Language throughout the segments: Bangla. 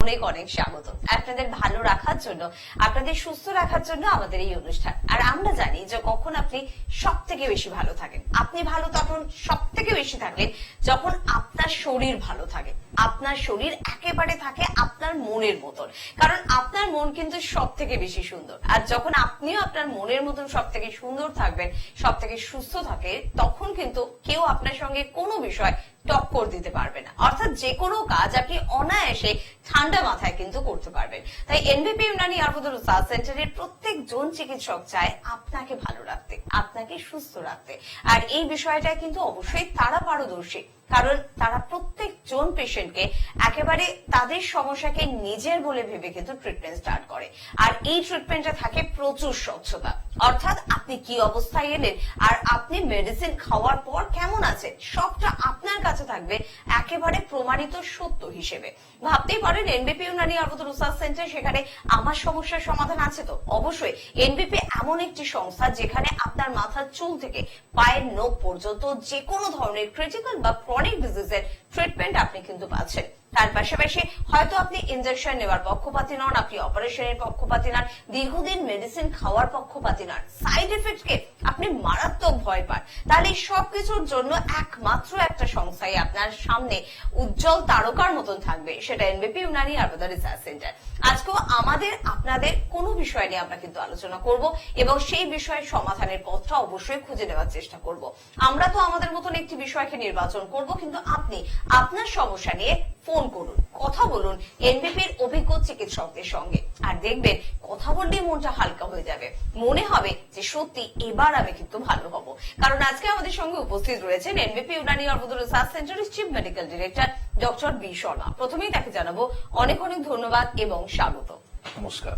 অনেক অনেক স্বাগত আপনাদের ভালো রাখার জন্য, আপনাদের সুস্থ রাখার জন্য আমাদের এই অনুষ্ঠান। আর আমরা জানি যে কখন আপনি সব থেকে বেশি ভালো থাকেন, আপনি ভালো তখন সব থেকে বেশি থাকলেন যখন আপনার শরীর ভালো থাকে, আপনার শরীর একেবারে থাকে আপনার মনের মতন। কারণ আপনার মন কিন্তু সব থেকে বেশি সুন্দর, আর যখন আপনিও আপনার মনের মতন সব থেকে সুন্দর থাকবেন, সব থেকে সুস্থ থাকে, তখন কিন্তু কেউ আপনার সঙ্গে কোনো বিষয় টক্কর দিতে পারবে না। অর্থাৎ যে কোনো কাজ আপনি অনায়াসে ঠান্ডা মাথায় কিন্তু করতে পারবেন। তাই এনবিপি ইউনানি আয়ুর্বেদ রিসার্চ সেন্টারের প্রত্যেকজন চিকিৎসক চায় আপনাকে ভালো রাখতে, আপনাকে সুস্থ রাখতে। আর এই বিষয়টা কিন্তু অবশ্যই তারা পারদর্শী, কারণ তারা প্রত্যেকজন পেশেন্টকে একেবারে তাদের সমস্যাকে নিজের বলে ভেবে কিন্তু ট্রিটমেন্ট স্টার্ট করে। আর এই ট্রিটমেন্টে থাকে প্রচুর স্বচ্ছতা। অর্থাৎ আপনি কি অবস্থায় এলেন আর আপনি মেডিসিন খাওয়ার পর কেমন আছেন, সবটা আপনার কাছে থাকবে একেবারে প্রমাণিত সত্য হিসেবে। ভাবতেই পারেন এনবিপি ইউনানি আয়ুর্বেদ রিসার্চ সেন্টার, সেখানে আমার সমস্যার সমাধান আছে। তো অবশ্যই এনবিপি এমন একটি সংস্থা যেখানে আপনার মাথার চুল থেকে পায়ের নখ পর্যন্ত যে কোনো ধরনের ক্রিটিক্যাল বা ক্রনিক ডিজিজের ট্রিটমেন্ট আপনি কিন্তু পাচ্ছেন। তার পাশাপাশি হয়তো আপনি ইনজেকশন নেওয়ার পক্ষপাতী নন, আপনি অপারেশনের পক্ষপাতী নন, দীর্ঘদিন মেডিসিন খাওয়ার পক্ষপাতী নন, সাইড এফেক্টকে আপনি মারাত্মক ভয় পান, তাহলে সবকিছুর জন্য একমাত্র একটা সংস্থাই আপনার সামনে উজ্জ্বল তারকার মতন থাকবে, সেটা এনবিপি ইউনানি আয়ুর্বেদ রিসার্চ সেন্টার। আজকেও আমাদের আপনাদের কোনো বিষয় নিয়ে আমরা কিন্তু আলোচনা করব এবং সেই বিষয়ের সমাধানের পথটা অবশ্যই খুঁজে নেওয়ার চেষ্টা করব। আমরা তো আমাদের মতন একটি বিষয়কে নির্বাচন করব, কিন্তু আপনি আপনার সমস্যা নিয়ে ফোন করুন, কথা বলুন এনবিপির অভিজ্ঞ চিকিৎসকদের সঙ্গে, আর দেখবেন কথা বললেই মনটা হালকা হয়ে যাবে, মনে হবে যে সত্যি এবার আমি কিন্তু ভালো হব। কারণ আজকে আমাদের সঙ্গে উপস্থিত রয়েছেন এনবিপি ইউনানি আয়ুর্বেদ রিসার্চ সেন্টারের chief medical director doctor B Sharma. প্রথমেই তাকে জানাবো অনেক অনেক ধন্যবাদ এবং স্বাগত। নমস্কার।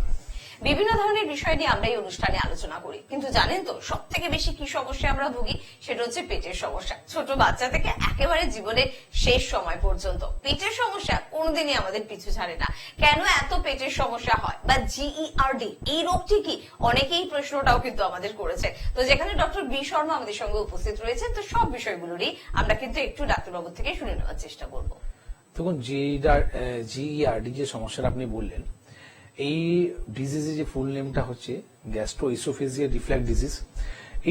বিভিন্ন ধরনের বিষয় নিয়ে আমরা এই অনুষ্ঠানে আলোচনা করি, কিন্তু জানেন তো সব থেকে বেশি কি সমস্যা আমরা ভুগি? সেটা হচ্ছে পেটের সমস্যা। ছোট বাচ্চা থেকে একেবারে জীবনের শেষ সময় পর্যন্ত পেটের সমস্যা কোনোদিনই আমাদের পিছু ছাড়ে না। কেন এত পেটের সমস্যা হয় বা GERD এই রোগটি কি, অনেকেই প্রশ্নটাও কিন্তু আমাদের করেছে। তো যেখানে ডক্টর বি শর্মা আমাদের সঙ্গে উপস্থিত রয়েছে, তো সব বিষয়গুলোরই আমরা কিন্তু একটু ডাক্তারবাবু থেকে শুনে নেওয়ার চেষ্টা করবো। দেখুন, GERD যে সমস্যাটা আপনি বললেন, এই ডিজিজের যে ফুল নেমটা হচ্ছে গ্যাস্ট্রো ইসোফেজিয়াল রিফ্লাক্স ডিজিজ।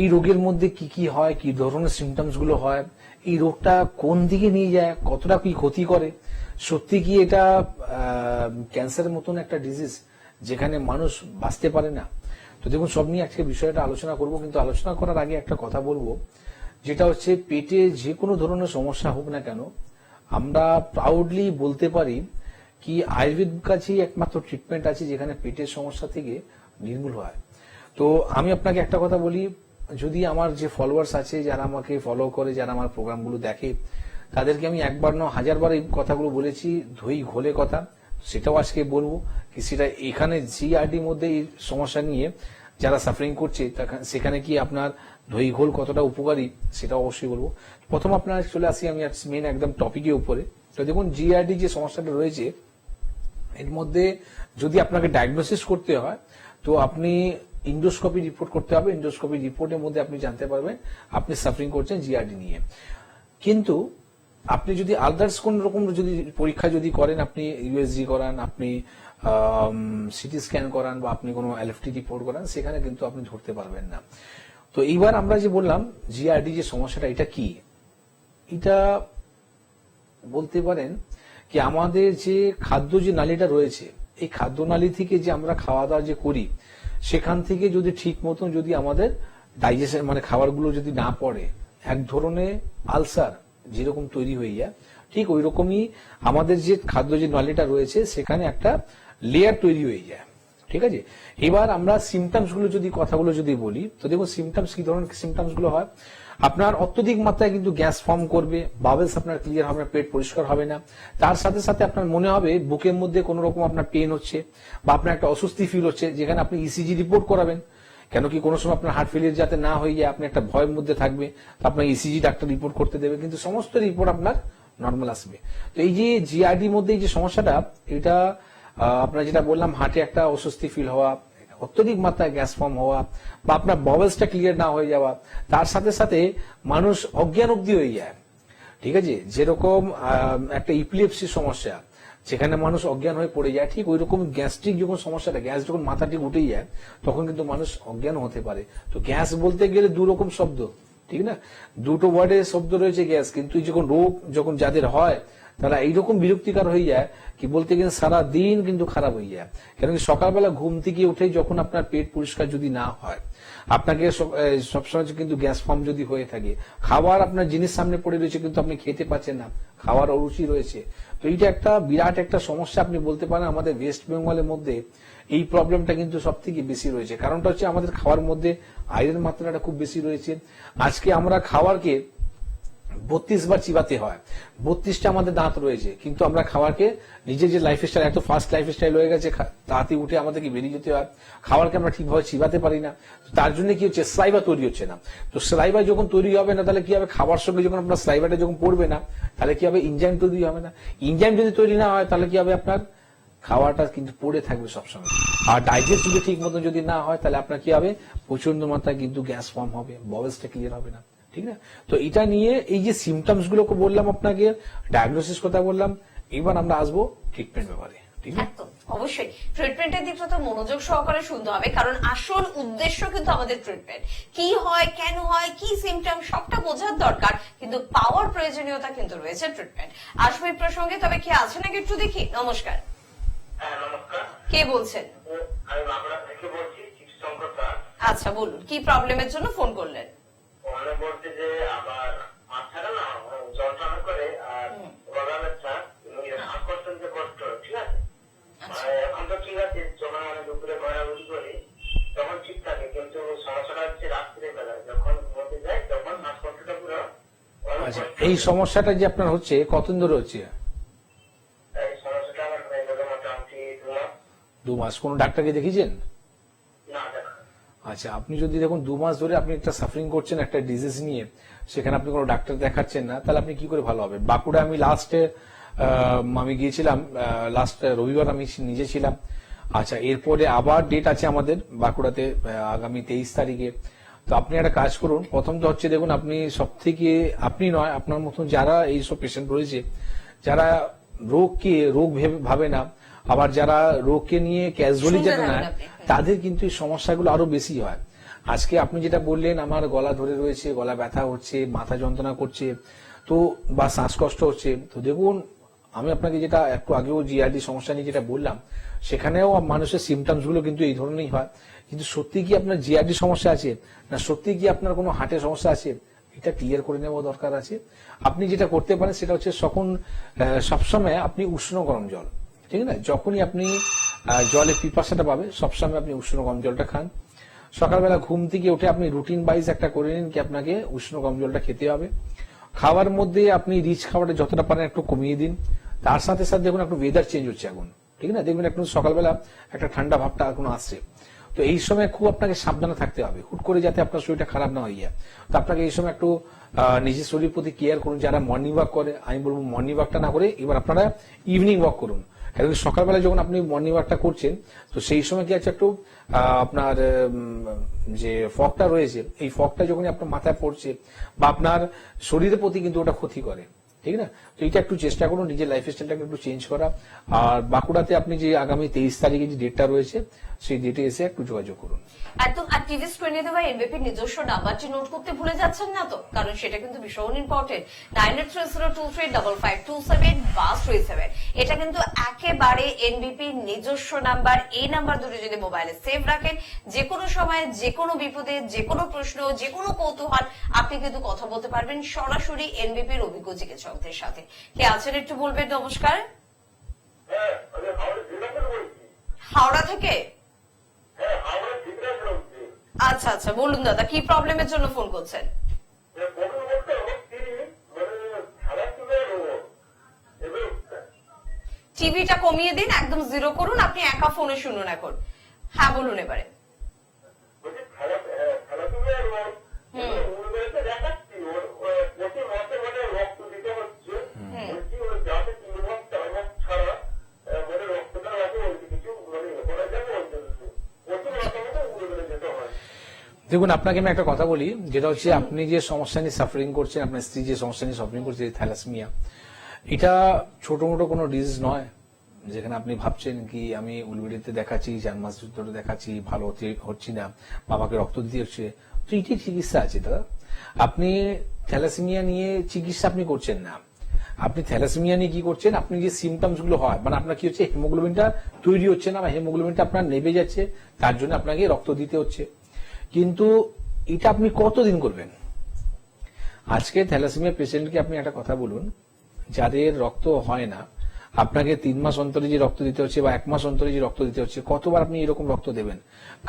এই রোগের মধ্যে কি কি হয়, কি ধরনের সিমটমস গুলো হয়, এই রোগটা কোন দিকে নিয়ে যায়, কতটা কি ক্ষতি করে, সত্যি কি এটা ক্যান্সারের মতন একটা ডিজিজ যেখানে মানুষ বাঁচতে পারে না। তো দেখুন, সব নিয়ে আজকে বিষয়টা আলোচনা করব, কিন্তু আলোচনা করার আগে একটা কথা বলবো, যেটা হচ্ছে পেটে যে কোনো ধরনের সমস্যা হোক না কেন, আমরা প্রাউডলি বলতে পারি কি আয়ুর্বেদ কাছেই একমাত্র ট্রিটমেন্ট আছে যেখানে পেটের সমস্যা থেকে নির্মূল হয়। তো আমি আপনাকে একটা কথা বলি, যদি আমার যে ফলোয়ার্স আছে, যারা আমাকে ফলো করে, যারা আমার প্রোগ্রামগুলো দেখে, তাদেরকে আমি একবার না হাজারবার এই কথাগুলো বলেছি, ধই ঘোলে কথা, সেটাও আজকে বলবো কি সেটা এখানে GERD মধ্যে এই সমস্যা নিয়ে যারা সাফারিং করছে সেখানে কি আপনার দই ঘোল কতটা উপকারী সেটা অবশ্যই বলবো। প্রথম আপনার চলে আসি আমি মেন একদম টপিকের উপরে। তো দেখুন, GERD যে সমস্যাটা রয়েছে, এর মধ্যে যদি আপনাকে ডায়াগনোসিস করতে হয় তো আপনি ইন্ডোস্কোপি রিপোর্ট করতে হবে। ইন্ডোস্কোপি রিপোর্টের মধ্যে আপনি জানতে পারবেন আপনি সাফারিং করছেন GERD নিয়ে। কিন্তু আপনি যদি আদার্স কোন রকম যদি পরীক্ষা যদি করেন, আপনি USG করান, আপনি সিটি স্ক্যান করান, বা আপনি কোনো LFT রিপোর্ট করান, সেখানে কিন্তু আপনি ধরতে পারবেন না। তো এইবার আমরা যে বললাম GERD যে সমস্যাটা, এটা কি? এটা বলতে পারেন কি আমাদের যে খাদ্য যে নালীটা রয়েছে, এই খাদ্য নালী থেকে যে আমরা খাওয়া দাওয়া যে করি, সেখান থেকে যদি ঠিক মতন যদি আমাদের ডাইজেশন মানে খাবারগুলো যদি না পড়ে, এক ধরনের আলসার যেরকম তৈরি হয়ে যায়, ঠিক ওই রকমই আমাদের যে খাদ্য যে নালীটা রয়েছে সেখানে একটা লেয়ার তৈরি হয়ে যায়। ঠিক আছে, এবার আমরা সিমটমস গুলো যদি কথাগুলো যদি বলি, তো দেখুন সিমটমস কি ধরনের সিমটমস গুলো হয়। আপনার অত্যধিক মাত্রায় কিন্তু গ্যাস ফর্ম করবে, বাবেলস আপনার ক্লিয়ার হবে না, পেট পরিষ্কার হবে না, তার সাথে সাথে আপনার মনে হবে বুকের মধ্যে কোনো রকম আপনার পেন হচ্ছে বা আপনার একটা অস্বস্তি ফিল হচ্ছে, যেখানে আপনি ECG রিপোর্ট করাবেন। কেন কি কোনো সময় আপনার হার্ট ফেলিয়ার যাতে না হয়ে যায়, আপনি একটা ভয়ের মধ্যে থাকবে, তো আপনার ECG ডাক্তার রিপোর্ট করতে দেবে, কিন্তু সমস্ত রিপোর্ট আপনার নর্মাল আসবে। তো এই যে GERD মধ্যে এই যে সমস্যাটা, এটা আপনার যেটা বললাম, হার্টে একটা অস্বস্তি ফিল হওয়া, অত্যধিক মাত্রায় গ্যাস ফর্ম হওয়া, বা আপনার বাবেলসটা ক্লিয়ার না হয়ে যাওয়া, তার সাথে সাথে মানুষ অজ্ঞান অবধি হয়ে যায়। ঠিক আছে, যেরকম একটা ইপিলেপসির সমস্যা, যেখানে মানুষ অজ্ঞান হয়ে পড়ে যায়, ঠিক ওই রকম গ্যাস্ট্রিক যখন সমস্যাটা, গ্যাস যখন মাথাটি উঠে যায় তখন কিন্তু মানুষ অজ্ঞান হতে পারে। তো গ্যাস বলতে গেলে দু রকম শব্দ, ঠিক না, দুটো ওয়ার্ডের শব্দ রয়েছে গ্যাস, কিন্তু যখন রোগ যখন যাদের হয় তারা এইরকম বিরক্তিকর হয়ে যায় কি বলতে গেলে সারা দিন কিন্তু খারাপ হয়ে যায়। কারণ কি সকালবেলা ঘুম থেকে উঠে যখন আপনার পেট পরিষ্কার যদি না হয়, আপনাকে সবসময় কিন্তু গ্যাস ফর্ম যদি হয়ে থাকে, খাবার আপনার জিনিস সামনে পড়ে রয়েছে কিন্তু আপনি খেতে পাচ্ছেন না, খাওয়ার অরুচি রয়েছে, তো এইটা একটা বিরাট একটা সমস্যা আপনি বলতে পারেন। আমাদের ওয়েস্ট বেঙ্গলের মধ্যে এই প্রবলেমটা কিন্তু সব থেকে বেশি রয়েছে। কারণটা হচ্ছে আমাদের খাওয়ার মধ্যে আয়রন মাত্রাটা খুব বেশি রয়েছে। আজকে আমরা খাবারকে 32 বার চিবাতে হয়, 32টা আমাদের দাঁত রয়েছে, কিন্তু আমরা খাবারকে নিজের যে লাইফস্টাইল, এত ফাস্ট লাইফস্টাইল হয়ে গেছে, তাড়াতাড়ি উঠে আমাদেরকে বেরিয়ে যেতে হয়, খাবারকে আমরা ঠিকভাবে চিবাতে পারি না। তার জন্য কি হচ্ছে, স্লাইভা তৈরি হচ্ছে না। তো স্লাইভা যখন তৈরি হবে না, তাহলে কি হবে, খাবার সঙ্গে যখন আপনার স্লাইভাটা যখন পড়বে না, তাহলে কি হবে, ইনজাইম তৈরি হবে না। ইনজাইম যদি তৈরি না হয় তাহলে কি হবে, আপনার খাওয়াটা কিন্তু পড়ে থাকবে সবসময়। আর ডাইজেস্ট যদি ঠিক মতো যদি না হয় তাহলে আপনার কি হবে, প্রচন্ড মাত্রায় কিন্তু গ্যাস ফর্ম হবে, বয়েলসটা ক্লিয়ার হবে না, ঠিক না। তো এটা নিয়ে এই যে সিমটমস গুলোকে বললাম আপনাকে, ডায়াগনোসিস কথা বললাম, এবার আমরা আসবো ট্রিটমেন্ট ব্যাপারে, ঠিক না। একদম অবশ্যই ট্রিটমেন্টের দিকটা তো মনোযোগ সহকারে শুনতে হবে, কারণ আসল উদ্দেশ্য কিন্তু আমাদের ট্রিটমেন্ট কি হয়, কেন হয়, কি সিমটম, সবটা বোঝার দরকার, কিন্তু পাওয়ার প্রয়োজনীয়তা কিন্তু রয়েছে ট্রিটমেন্ট। আসবে এই প্রসঙ্গে, তবে কে আছে নাকি একটু দেখি। নমস্কার, নমস্কার, কে বলছেন? আমি বাংলা থেকে বলছি, চিকিৎসক স্যার। আচ্ছা বলুন, কি প্রবলেমের জন্য ফোন করলেন? ওখানে বলছে যে আমার মাথাটা না জল টানা করে, আর গলা ব্যথা, শ্বাসকষ্ট যে কষ্ট, ঠিক আছে। এখন তো ঠিক আছে, যখন আমি দুপুরে গড়াগড়ি করি তখন ঠিক থাকে, কিন্তু সমস্যাটা হচ্ছে রাত্রে বেলায় যখন ঘুমোতে যাই তখন শ্বাসকষ্টটা পুরো আচ্ছা, এই সমস্যাটা যে আপনার হচ্ছে কতদিন ধরে হচ্ছে? এই সমস্যাটা আমার হয়ে গেল মোটামুটি 2 মাস। 2 মাস। কোন ডাক্তারকে দেখিয়েছেন? না দেখা। আচ্ছা, আপনি যদি দেখুন 2 মাস ধরে আপনি একটা সাফারিং করছেন একটা ডিজিজ নিয়ে, সেখানে আপনি কোনো ডাক্তার দেখাচ্ছেন না, তাহলে আপনি কি করে ভালো হবে? বাঁকুড়া আমি আমি গিয়েছিলাম লাস্ট রবিবার, আমি নিজে ছিলাম। আচ্ছা, এরপরে আবার ডেট আছে আমাদের বাঁকুড়াতে আগামী 23 তারিখে। তো আপনি একটা কাজ করুন, প্রথম তো হচ্ছে দেখুন, আপনি সব থেকে, আপনি নয়, আপনার মতন যারা এইসব পেশেন্ট রয়েছে, যারা রোগকে রোগ ভাবে না, আবার যারা রোগকে নিয়ে ক্যাজুয়ালি যেতে না, তাদের কিন্তু এই সমস্যাগুলো আরো বেশি হয়। আজকে আপনি যেটা বললেন, আমার গলা ধরে রয়েছে, গলা ব্যথা হচ্ছে, মাথা যন্ত্রণা করছে, তো বা শ্বাসকষ্ট হচ্ছে, তো দেখুন আমি আপনাকে যেটা একটু আগেও জিআরডি সমস্যা নিয়ে যেটা বললাম, সেখানেও মানুষের সিমটমস গুলো কিন্তু এই ধরনেরই হয়। কিন্তু সত্যি কি আপনার জিআরডি সমস্যা আছে, না সত্যি কি আপনার কোনো হার্টের সমস্যা আছে, এটা ক্লিয়ার করে নেওয়া দরকার আছে। আপনি যেটা করতে পারেন সেটা হচ্ছে সবসময় আপনি উষ্ণ গরম জল, ঠিক না, যখনই আপনি জলে পিপাসাটা পাবে সবসময় আপনি উষ্ণ গরম জলটা খান। সকালবেলা ঘুম থেকে উঠে আপনি রুটিন ওয়াইজ একটা করে নিন কি আপনাকে উষ্ণ গরম জলটা খেতে হবে। খাবার মধ্যে আপনি রিচ খাবারটা যতটা পারেন একটু কমিয়ে দিন। তার সাথে সাথে দেখুন একটু ওয়েদার চেঞ্জ হচ্ছে এখন, ঠিক না, দেখবেন একটু সকালবেলা একটা ঠান্ডা ভাবটা এখন আসছে। তো এই সময় খুব আপনাকে সাবধানে থাকতে হবে, হুট করে যাতে আপনার শরীরটা খারাপ না হয়ে যায়। তো আপনাকে এই সময় একটু নিজের শরীরের প্রতি কেয়ার করুন। যারা মর্নিং ওয়াক করে, আমি বলবো মর্নিং ওয়াকটা না করে এবার আপনারা ইভিনিং ওয়াক করুন। কারণ সকালবেলা যখন আপনি মর্নিং ওয়াকটা করছেন, তো সেই সময় কি আছে, একটু আপনার যে ফগটা রয়েছে, এই ফগটা যখন আপনার মাথায় পড়ছে বা আপনার শরীরের প্রতি কিন্তু ওটা ক্ষতি করে, ঠিক না। তো এটা একটু চেষ্টা করুন নিজের লাইফস্টাইলটাকে একটু চেঞ্জ করা। আর বাঁকুড়াতে আপনি যে আগামী 23 তারিখে যে ডেটটা রয়েছে, সেই ডেটে এসে একটু যোগাযোগ করুন। একদম। আর টিভি স্ক্রিনে দেওয়া এনবিপির নিজস্ব নাম্বারটি নোট করতে ভুলে যাচ্ছেন না তো, কারণ সেটা কিন্তু ভীষণ ইম্পর্টেন্ট। 9830235527 বা 37। এটা কিন্তু একেবারে এনবিপির নিজস্ব নাম্বার। এই নাম্বার দুটো যদি মোবাইলে সেভ রাখেন, যে কোনো সময়, যে কোনো বিপদে, যে কোনো প্রশ্ন, যে কোনো কৌতূহল, আপনি কিন্তু কথা বলতে পারবেন সরাসরি এনবিপির অভিজ্ঞ চিকিৎসকদের সাথে। কে আছেন একটু বলবেন? নমস্কার, হ্যাঁ, আমি হাওড়া জেলা থেকে বলছি। হাওড়া থেকে? হ্যাঁ, হাওড়া জেলা থেকে বলছি। আচ্ছা আচ্ছা, বলুন দাদা, কি প্রবলেমের জন্য ফোন করছেন? টিভিটা কমিয়ে দিন, একদম জিরো করুন, আপনি একা ফোনে শুনুন এখন। হ্যাঁ বলুন এবারে। দেখুন, আপনাকে আমি একটা কথা বলি, যেটা হচ্ছে আপনি যে সমস্যা নিয়ে সাফারিং করছেন, আপনার স্ত্রী যে সমস্যা নিয়ে সাফারিং করছে, থ্যালাসেমিয়া, এটা ছোট মোটো কোনো ডিজিজ নয়, যেখানে আপনি ভাবছেন কি আমি উলবেড়িতে দেখাচ্ছি 4 মাস ধরে দেখাচ্ছি ভালো হচ্ছি না, বাবাকে রক্ত দিতে হচ্ছে, তো এটি চিকিৎসা আছে দাদা। আপনি থ্যালাসেমিয়া নিয়ে চিকিৎসা আপনি করছেন না, আপনি থ্যালাসেমিয়া নিয়ে কি করছেন, আপনি যে সিমটমস গুলো হয় মানে আপনার কি হচ্ছে, হিমোগ্লোবিনটা তৈরি হচ্ছে না বা হিমোগ্লোবিনটা আপনার নেবে যাচ্ছে, তার জন্য আপনাকে রক্ত দিতে হচ্ছে। কিন্তু এটা আপনি কতদিন করবেন? আজকে থ্যালাসেমিয়া পেশেন্টকে আপনি একটা কথা বলুন, যাদের রক্ত হয় না, আপনাকে 3 মাস অন্তরে যে রক্ত দিতে হচ্ছে বা 1 মাস অন্তরে যে রক্ত দিতে হচ্ছে, কতবার আপনি এরকম রক্ত দেবেন?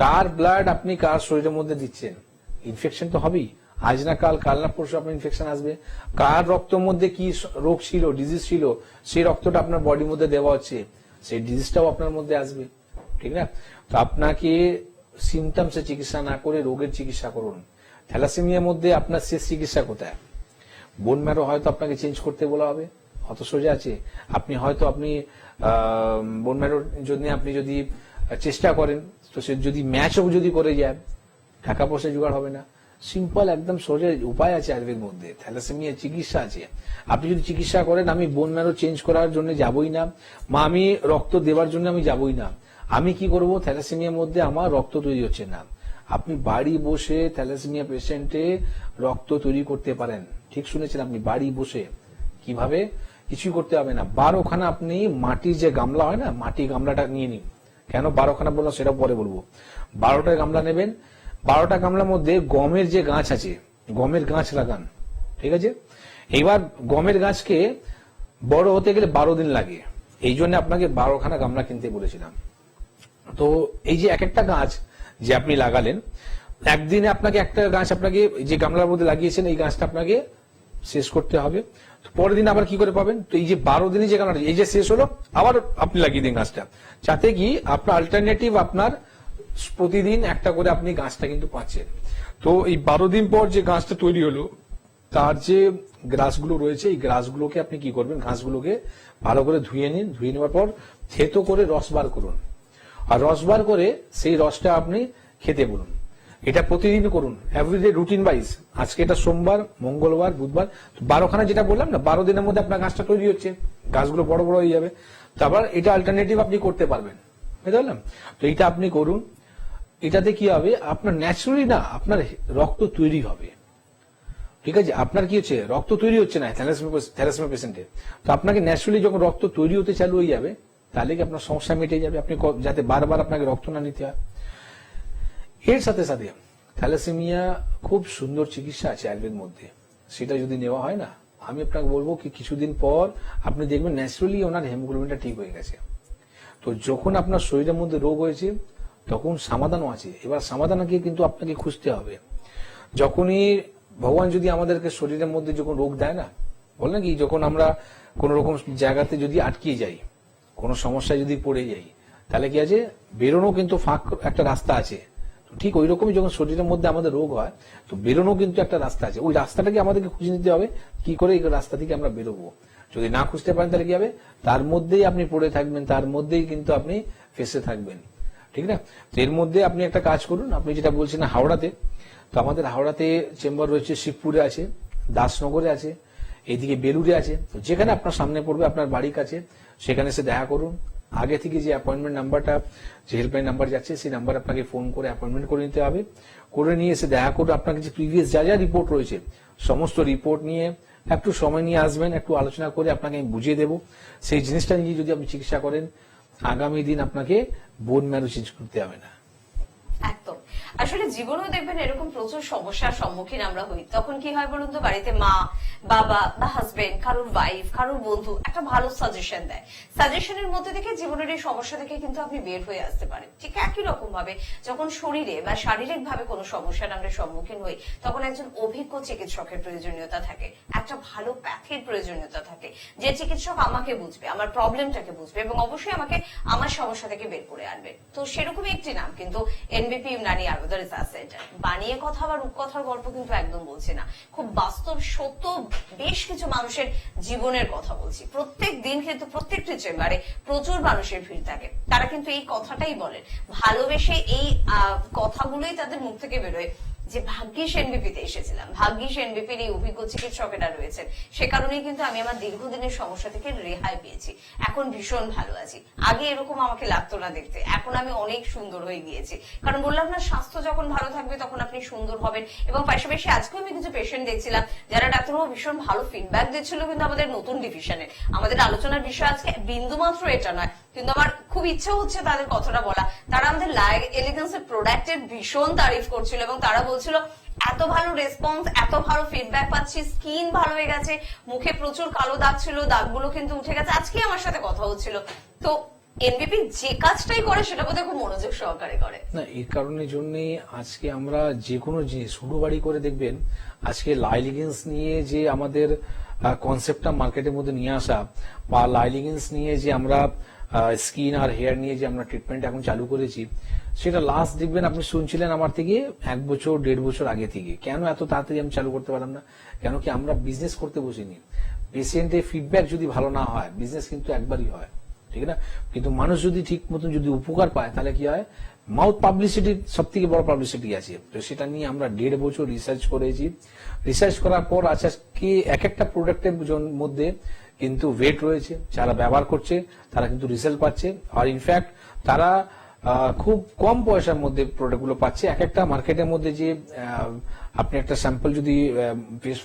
কার ব্লাড আপনি কার শরীরের মধ্যে দিচ্ছেন? ইনফেকশন তো হবেই, আজ না কাল, কাল না পরশু আপনার ইনফেকশন আসবে। কার রক্তের মধ্যে কি রোগ ছিল, ডিজিজ ছিল, সেই রক্তটা আপনার বডির মধ্যে দেওয়া হচ্ছে, সেই ডিজিজটাও আপনার মধ্যে আসবে, ঠিক না? তো আপনাকে সিমটমসের চিকিৎসা না করে রোগের চিকিৎসা করুন। থ্যালাসেমিয়ার মধ্যে আপনার শেষ চিকিৎসা কোথায়? বোন ম্যারো হয়তো আপনাকে চেঞ্জ করতে বলা হবে, অত সোজা আছে। আপনি হয়তো বোন ম্যারোর জন্য আপনি যদি চেষ্টা করেন, তো সে যদি ম্যাচও যদি করে যায়, টাকা পয়সা জোগাড় হবে না। সিম্পল একদম সোজা উপায় আছে আয়ুর্বেদের মধ্যে, থ্যালাসেমিয়া চিকিৎসা আছে। আপনি যদি চিকিৎসা করেন, আমি বোন ম্যারো চেঞ্জ করার জন্য যাবই না, বা আমি রক্ত দেওয়ার জন্য আমি যাবই না, আমি কি করব, থ্যালাসেমিয়ার মধ্যে আমার রক্ত তৈরি হচ্ছে না, আপনি বাড়ি বসে থ্যালাসেমিয়া পেশেন্টে রক্ত তৈরি করতে পারেন। ঠিক শুনেছেন আপনি, বাড়ি বসে। কিভাবে? কিছুই করতে হবে না। 12খানা আপনি মাটির যে গামলা হয় না, মাটি গামলাটা নিয়ে নিন। কেন 12খানা বললাম সেটা পরে বলবো। 12টা গামলা নেবেন, 12টা গামলার মধ্যে গমের যে গাছ আছে, গমের গাছ লাগান, ঠিক আছে? এবার গমের গাছকে বড় হতে গেলে 12 দিন লাগে, এই জন্য আপনাকে 12খানা গামলা কিনতে বলেছিলাম। তো এই যে এক একটা গাছ যে আপনি লাগালেন, একদিনে আপনাকে একটা গাছ আপনাকে যে গামলার মধ্যে লাগিয়েছেন, এই গাছটা আপনাকে শেষ করতে হবে। পরের দিন আবার কি করে পাবেন? তো এই যে 12 দিনে যে গামলাটা এই যে শেষ হলো, আবার আপনি লাগিয়ে দিন গাছটা, যাতে কি আপনার অল্টারনেটিভ আপনার প্রতিদিন একটা করে আপনি গাছটা কিন্তু পাচ্ছেন। তো এই 12 দিন পর যে গাছটা তৈরি হলো, তার যে গ্রাসগুলো রয়েছে, এই গ্রাসগুলোকে আপনি কি করবেন, ঘাসগুলোকে ভালো করে ধুয়ে নিন। ধুয়ে নেওয়ার পর থেতো করে রস বার করুন, আর রস বার করে সেই রসটা আপনি খেতে বলুন। এটা প্রতিদিন করুন, এভরিডে রুটিন ওয়াইজ। আজকে এটা সোমবার, মঙ্গলবার, বুধবার, 12খানা যেটা বললাম না, 12 দিনের মধ্যে আপনার গাছটা তৈরি হচ্ছে, গাছগুলো বড় বড় হয়ে যাবে। তারপর এটা অল্টারনেটিভ আপনি করতে পারবেন, বুঝতে পারলাম? তো এটা আপনি করুন। এটাতে কি হবে, আপনার ন্যাচারালি না আপনার রক্ত তৈরি হবে, ঠিক আছে? আপনার কি হচ্ছে, রক্ত তৈরি হচ্ছে না থ্যালাসেমিয়া পেশেন্টের, তো আপনাকে ন্যাচারালি যখন রক্ত তৈরি হতে চালু হয়ে যাবে, তাহলে কি আপনার সমস্যা মিটে যাবে, আপনি যাতে বারবার আপনাকে রক্ত না নিতে হয়। এর সাথে সাথে থ্যালাসেমিয়া খুব সুন্দর চিকিৎসা আছে আয়ুর্বেদের মধ্যে, সেটা যদি নেওয়া হয় না, আমি আপনাকে বলবো কি কিছুদিন পর আপনি দেখবেন ন্যাচারালি ওনার হিমোগ্লোবিনটা ঠিক হয়ে গেছে। তো যখন আপনার শরীরের মধ্যে রোগ হয়েছে, তখন সমাধানও আছে। এবার সমাধানকে কিন্তু আপনাকে খুঁজতে হবে। যখনই ভগবান যদি আমাদেরকে শরীরের মধ্যে যখন রোগ দেয় না, বল না কি, যখন আমরা কোন রকম জায়গাতে যদি আটকে যাই, কোনো সমস্যায় যদি পড়ে যাই, তাহলে কি আছে, বেরোনো কিন্তু ফাঁক একটা রাস্তা আছে। ঠিক ওই রকমই যখন শরীরের মধ্যে আমাদের রোগ হয়, তো বেরোনো কিন্তু একটা রাস্তা আছে। ওই রাস্তাটাকে আমাদেরকে খুঁজে নিতে হবে, কি করে এই রাস্তা থেকে আমরা বেরোবো। যদি না খুঁজতে পারেন, তাহলে কি হবে, তার মধ্যেই আপনি পড়ে থাকবেন, তার মধ্যেই কিন্তু আপনি ফেসে থাকবেন, ঠিক না? তো এর মধ্যে আপনি একটা কাজ করুন, আপনি যেটা বলছেন হাওড়াতে, তো আমাদের হাওড়াতে চেম্বার রয়েছে, শিবপুরে আছে, দাসনগরে আছে, এইদিকে বেলুড়ে আছে। তো যেখানে আপনার সামনে পড়বে, আপনার বাড়ির কাছে, সেখানে এসে দেখা করুন। আগে থেকে যে অ্যাপয়েন্টমেন্ট নাম্বারটা, যে হেল্পলাইন নাম্বার যাচ্ছে, সেই নাম্বার আপনাকে ফোন করে অ্যাপয়েন্টমেন্ট করে নিতে হবে। করে নিয়ে এসে দেখা করুন, আপনার যে প্রিভিয়াস যা যা রিপোর্ট রয়েছে, সমস্ত রিপোর্ট নিয়ে একটু সময় নিয়ে আসবেন, একটু আলোচনা করে আপনাকে আমি বুঝিয়ে দেবো। সেই জিনিসটা নিয়ে যদি আপনি চিকিৎসা করেন, আগামী দিন আপনাকে বোন ম্যারো চেঞ্জ করতে হবে না। একদম। আসলে জীবনেও দেখবেন এরকম প্রচুর সমস্যার সম্মুখীন আমরা হই। তখন কি হয় বলুন তো, বাড়িতে মা, বাবা বা হাজবেন্ড, কারোর ওয়াইফ, কারোর বন্ধু একটা ভালো সাজেশন দেয়। সাজেশনের মধ্যে থেকে জীবনের এই সমস্যা থেকে কিন্তু আপনি বের হয়ে আসতে পারেন। ঠিক একই রকম ভাবে যখন শরীরে বা শারীরিক ভাবে কোনো সমস্যার আমরা সম্মুখীন হই, তখন একজন অভিজ্ঞ চিকিৎসকের প্রয়োজনীয়তা থাকে, একটা ভালো প্যাথের প্রয়োজনীয়তা থাকে, যে চিকিৎসক আমাকে বুঝবে, আমার প্রবলেমটাকে বুঝবে এবং অবশ্যই আমাকে আমার সমস্যা থেকে বের করে আনবে। তো সেরকমই একটি নাম কিন্তু এনবিপি ইউনানি আয়ুর্বেদ রিসার্চ সেন্টার। বানিয়ে কথা বা রূপকথার গল্প কিন্তু একদম বলছি না, খুব বাস্তব সত্য বেশ কিছু মানুষের জীবনের কথা বলছি। প্রত্যেক দিন কিন্তু প্রত্যেকটি চেম্বারে প্রচুর মানুষের ভিড় থাকে, তারা কিন্তু এই কথাটাই বলেন, ভালোবেসে এই কথাগুলোই তাদের মুখ থেকে বেরোয় যে ভাগ্যিস এনবিপি তে এসেছিলাম, ভাগ্যিস এনবিপির এই অভিজ্ঞ চিকিৎসকেরা রয়েছেন, সে কারণেই কিন্তু আমি আমার দীর্ঘদিনের সমস্যা থেকে রেহাই পেয়েছি। এখন ভীষণ ভালো আছি। আগে এরকম আমাকে লাগতো না দেখতে, এখন আমি অনেক সুন্দর হয়ে গিয়েছি। কারণ বললাম না, স্বাস্থ্য যখন ভালো থাকবে তখন আপনি সুন্দর হবেন। এবং পাশাপাশি আজকেও আমি কিছু পেশেন্ট দেখছিলাম যারা ডাক্তারবাবু ভীষণ ভালো ফিডব্যাক দিচ্ছিল কিন্তু আমাদের নতুন ডিভিশনে। আমাদের আলোচনার বিষয় আজকে বিন্দুমাত্র এটা নয়, কিন্তু আমার খুব ইচ্ছা হচ্ছে তাদের কথাটা বলা। তারা আমাদের লাই এলিগেন্স এর প্রোডাক্টের ভীষণ তারিফ করছিল এবং তারা বলছিল এত ভালো রেসপন্স, এত ভালো ফিডব্যাক পাচ্ছি, স্কিন ভালো হয়ে গেছে, মুখে প্রচুর কালো দাগ ছিল, দাগগুলো কিন্তু উঠে গেছে। আজকে আমার সাথে কথা হচ্ছিল। তো এনবিপি যে কাজটাই করে সেটা বোধহয় খুব মনোযোগ সহকারে করে। না, এই কারণের জন্যই আজকে আমরা যে কোনো জিনিস শুরু বাড়ি করে দেখবেন। আজকে লাইলিগেন্স নিয়ে যে আমাদের কনসেপ্টটা মার্কেটের মধ্যে নিয়ে আসা, বা লাইলিগেন্স নিয়ে যে আমরা স্কিন আর হেয়ার নিয়ে যে আমরা ট্রিটমেন্ট এখন চালু করেছি, সেটা লাস্ট দেখবেন আপনি শুনছিলেন আমার থেকে 1 বছর 1.5 বছর আগে থেকে। কেন এত তাড়াতাড়ি আমি চালু করতে পারলাম না? কেন কি আমরা বিজনেস করতে বসিনি। পেশেন্টের ফিডব্যাক যদি ভালো না হয়, বিজনেস কিন্তু একবারই হয়, ঠিক না? কিন্তু মানুষ যদি ঠিক মতন যদি উপকার পায় তাহলে কি হয়, মাউথ পাবলিসিটি সব থেকে বড় পাবলিসিটি আছে। তো সেটা নিয়ে আমরা 1.5 বছর রিসার্চ করেছি। রিসার্চ করার পর আজকে এক একটা প্রোডাক্টের মধ্যে কিন্তু ওয়েট রয়েছে, যারা ব্যবহার করছে তারা কিন্তু রেজাল্ট পাচ্ছে। আর ইনফ্যাক্ট তারা খুব কম পয়সার মধ্যে প্রোডাক্টগুলো পাচ্ছে। এক একটা মার্কেটের মধ্যে যে আপনি একটা স্যাম্পল যদি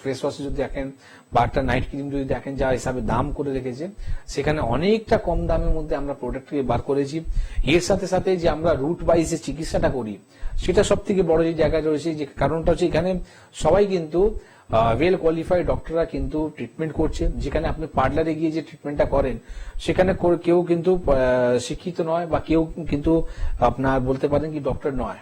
ফেস ওয়াশ যদি দেখেন বা একটা নাইট ক্রিম যদি দেখেন, যা হিসাবে দাম করে রেখেছে, সেখানে অনেকটা কম দামের মধ্যে আমরা প্রোডাক্ট বার করেছি। এর সাথে সাথে যে আমরা রুট ওয়াইজ যে চিকিৎসাটা করি, সেটা সব থেকে বড় যে জায়গায় রয়েছে, যে কারণটা হচ্ছে এখানে সবাই কিন্তু ওয়েল কোয়ালিফাইড ডক্টররা কিন্তু ট্রিটমেন্ট করছে। যেখানে আপনি পার্লারে গিয়ে যে ট্রিটমেন্টটা করেন, সেখানে কেউ কিন্তু শিক্ষিত নয় বা কেউ কিন্তু আপনার বলতে পারেন কি ডক্টর নয়,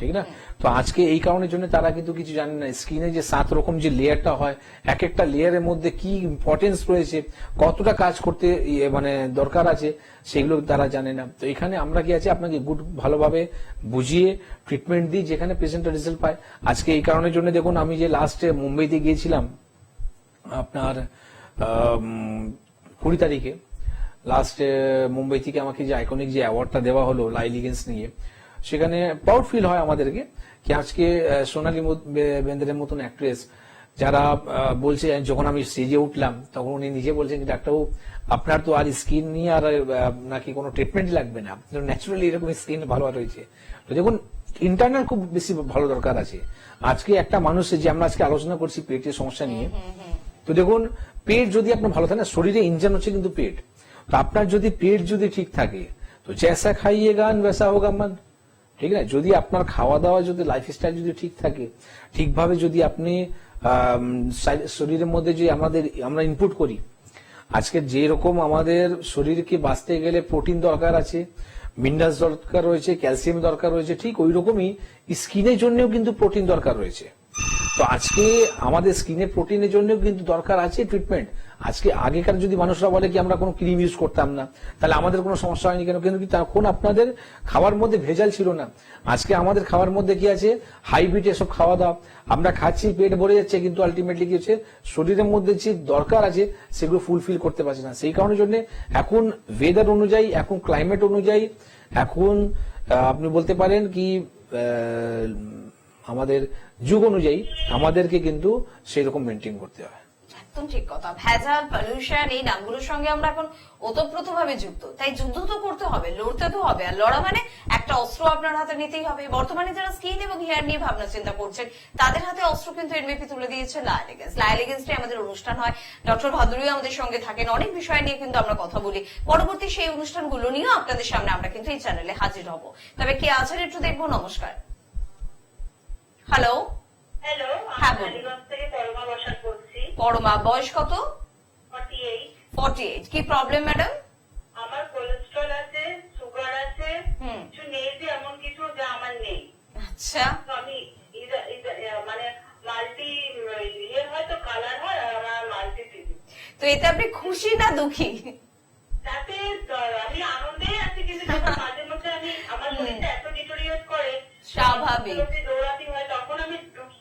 ঠিক না? তো আজকে এই কারণের জন্য তারা কিন্তু কিছু জানে না। স্কিনে যে 7 রকম যে লেয়ারটা হয়, এক একটা লেয়ারের মধ্যে কি ইম্পর্টেন্স রয়েছে, কতটা কাজ করতে মানে দরকার আছে, সেগুলো তারা জানে না। তো এখানে আমরা কি আছে, আপনাকে ভালোভাবে বুঝিয়ে ট্রিটমেন্ট দিই, যেখানে পেশেন্টের রেজাল্ট পায়। আজকে এই কারণের জন্য দেখুন, আমি যে লাস্টে মুম্বাইতে গিয়েছিলাম আপনার 20 তারিখে, লাস্টে মুম্বাই থেকে আমাকে যে আইকনিক যে অ্যাওয়ার্ডটা দেওয়া হলো লাইলিগেন্স নিয়ে, সেখানে প্রাউড ফিল হয় আমাদেরকে কি আজকে সোনালী বেন্দ্রের মতন অ্যাক্ট্রেস যারা বলছে, যখন আমি স্টেজে উঠলাম তখন উনি নিজে বলছেন যে ডাক্তারবাবু আপনার তো আর স্কিন নিয়ে আর নাকি কোনো ট্রিটমেন্ট লাগবে না, ন্যাচুরালি এরকম স্কিন ভালো রয়েছে। তো দেখুন, ইন্টারনাল খুব বেশি ভালো দরকার আছে। আজকে একটা মানুষের যে আমরা আজকে আলোচনা করছি পেটের সমস্যা নিয়ে, তো দেখুন পেট যদি আপনার ভালো থাকে না, শরীরে ইঞ্জিন হচ্ছে কিন্তু পেট। তো আপনার যদি পেট যদি ঠিক থাকে, তো জैसा খাইয়েগা वैसा होगा मन, ঠিক না? যদি আপনার খাওয়া দাওয়া যদি লাইফস্টাইল যদি ঠিক থাকে, ঠিকভাবে যদি আপনি শরীরের মধ্যে যে আমরা ইনপুট করি, আজকে যে রকম আমাদের শরীরকে বাঁচতে গেলে প্রোটিন দরকার আছে, মিনারেলস দরকার রয়েছে, ক্যালসিয়াম দরকার রয়েছে, ঠিক ওই রকমই স্কিনের জন্যও কিন্তু প্রোটিন দরকার রয়েছে। তো আজকে আমাদের স্কিনে প্রোটিনের জন্য কিন্তু দরকার আছে ট্রিটমেন্ট। আজকে আগেকার যদি মানুষরা বলে কি আমরা কোনো ক্রিম ইউজ করতাম না, তাহলে আমাদের কোনো সমস্যা হয়নি কেন? কিন্তু তখন আপনাদের খাওয়ার মধ্যে ভেজাল ছিল না। আজকে আমাদের খাওয়ার মধ্যে কি আছে, হাইব্রিড এসব খাওয়া দাওয়া, আমরা খাচ্ছি, পেট ভরে যাচ্ছে, কিন্তু আলটিমেটলি কি হচ্ছে, শরীরের মধ্যে যে দরকার আছে সেগুলো ফুলফিল করতে পারছে না। সেই কারণের জন্য এখন ওয়েদার অনুযায়ী, এখন ক্লাইমেট অনুযায়ী, এখন আপনি বলতে পারেন কি আমাদের যুগ অনুযায়ী আমাদেরকে কিন্তু সেই রকম মেনটেন করতে হয়। একদম ঠিক কথা। ভেজাল, পলিউশন, এই নামগুলোর সঙ্গে আমরা এখন ওতপ্রোতভাবে যুক্ত। তাই যুদ্ধ তো করতে হবে, লড়তে তো হবে। আর লড়া মানে একটা অস্ত্র আপনার হাতে নিতেই হবে। বর্তমানে যারা স্কিন এবং হেয়ার নিয়ে ভাবনা চিন্তা করছেন, তাদের হাতে অস্ত্র কিন্তু এনবিপি তুলে দিয়েছে লাইলিগেন্স। লাইলিগেন্সটাই আমাদের অনুষ্ঠান হয়, ডক্টর ভাদুরীও আমাদের সঙ্গে থাকেন, অনেক বিষয় নিয়ে কিন্তু আমরা কথা বলি। পরবর্তী সেই অনুষ্ঠানগুলো নিয়েও আপনাদের সামনে আমরা কিন্তু এই চ্যানেলে হাজির হব। তবে কে আছেন একটু দেখবো। নমস্কার। হ্যালো। হ্যালো, হ্যাঁ, আমি বলুন। আলিগঞ্জ থেকে পরমা বসাক বলছি। পরমা, বয়স কত? 48। 48। কি প্রবলেম ম্যাডাম? আমার কোলেস্ট্রল আছে, সুগার আছে, কিছু নেই যে এমন কিছু যা আমার নেই। আচ্ছা, তো আমি মানে মাল্টি হয়তো কালার হয়, আর আমার মাল্টি ডিজিজ। তো এতে আপনি খুশি না দুঃখী? তাতে আমি আনন্দে আছি, কিন্তু যখন মাঝে মধ্যে আমি আমার শরীরটা এত ডিটোরিয়েট করে, স্বাভাবিক। দৌড়াতে হয়, তখন আমি দুঃখী।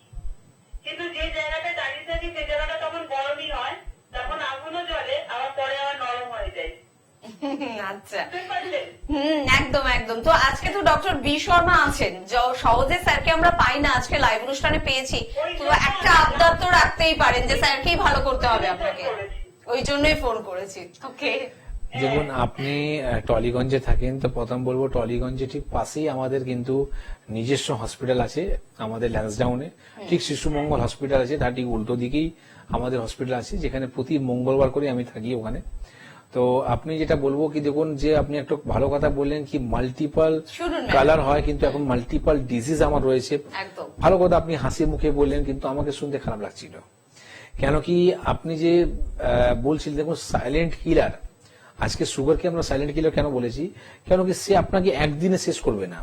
কিন্তু যে জায়গাটা দাঁড়িয়ে থাকি সে জায়গাটা তখন গরমই হয়, তখন আগুনও জ্বলে, আবার পরে আবার নরম হয়ে যায়। আচ্ছা, বুঝতে পারলেন? একদম। একদম একদম। তো আজকে তো ডক্টর বি শর্মা আছেন, সহজে স্যারকে আমরা পাই না, আজকে লাইভ অনুষ্ঠানে পেয়েছি, তো একটা আবদার তো রাখতেই পারেন যে স্যারকেই ভালো করতে হবে আপনাকে, ওই জন্যই ফোন করেছি। ওকে, দেখুন আপনি টলিগঞ্জে থাকেন, তো প্রথম বলবো টলিগঞ্জে ঠিক পাশেই আমাদের কিন্তু নিজস্ব হসপিটাল আছে, আমাদের ল্যান্সডাউনে ঠিক শিশু মঙ্গল হসপিটাল আছে, তার ঠিক উল্টো দিকেই আমাদের হসপিটাল আছে, যেখানে প্রতি মঙ্গলবার করে আমি থাকি ওখানে। তো আপনি যেটা বলবো কি, দেখুন যে আপনি একটা ভালো কথা বললেন কি মাল্টিপল শুনুন না। কালার হয়, কিন্তু এখন মাল্টিপল ডিজিজ আমার রয়েছে। একদম ভালো কথা আপনি হাসি মুখে বললেন, কিন্তু আমাকে শুনতে খারাপ লাগছিল। কেন কি আপনি যে বলছিলেন, দেখুন সাইলেন্ট কিলার, আজকে সুগারকে আমরা সাইলেন্ট কিলার কেন বলেছি, কেন কি সে আপনাকে একদিনে শেষ করবে না,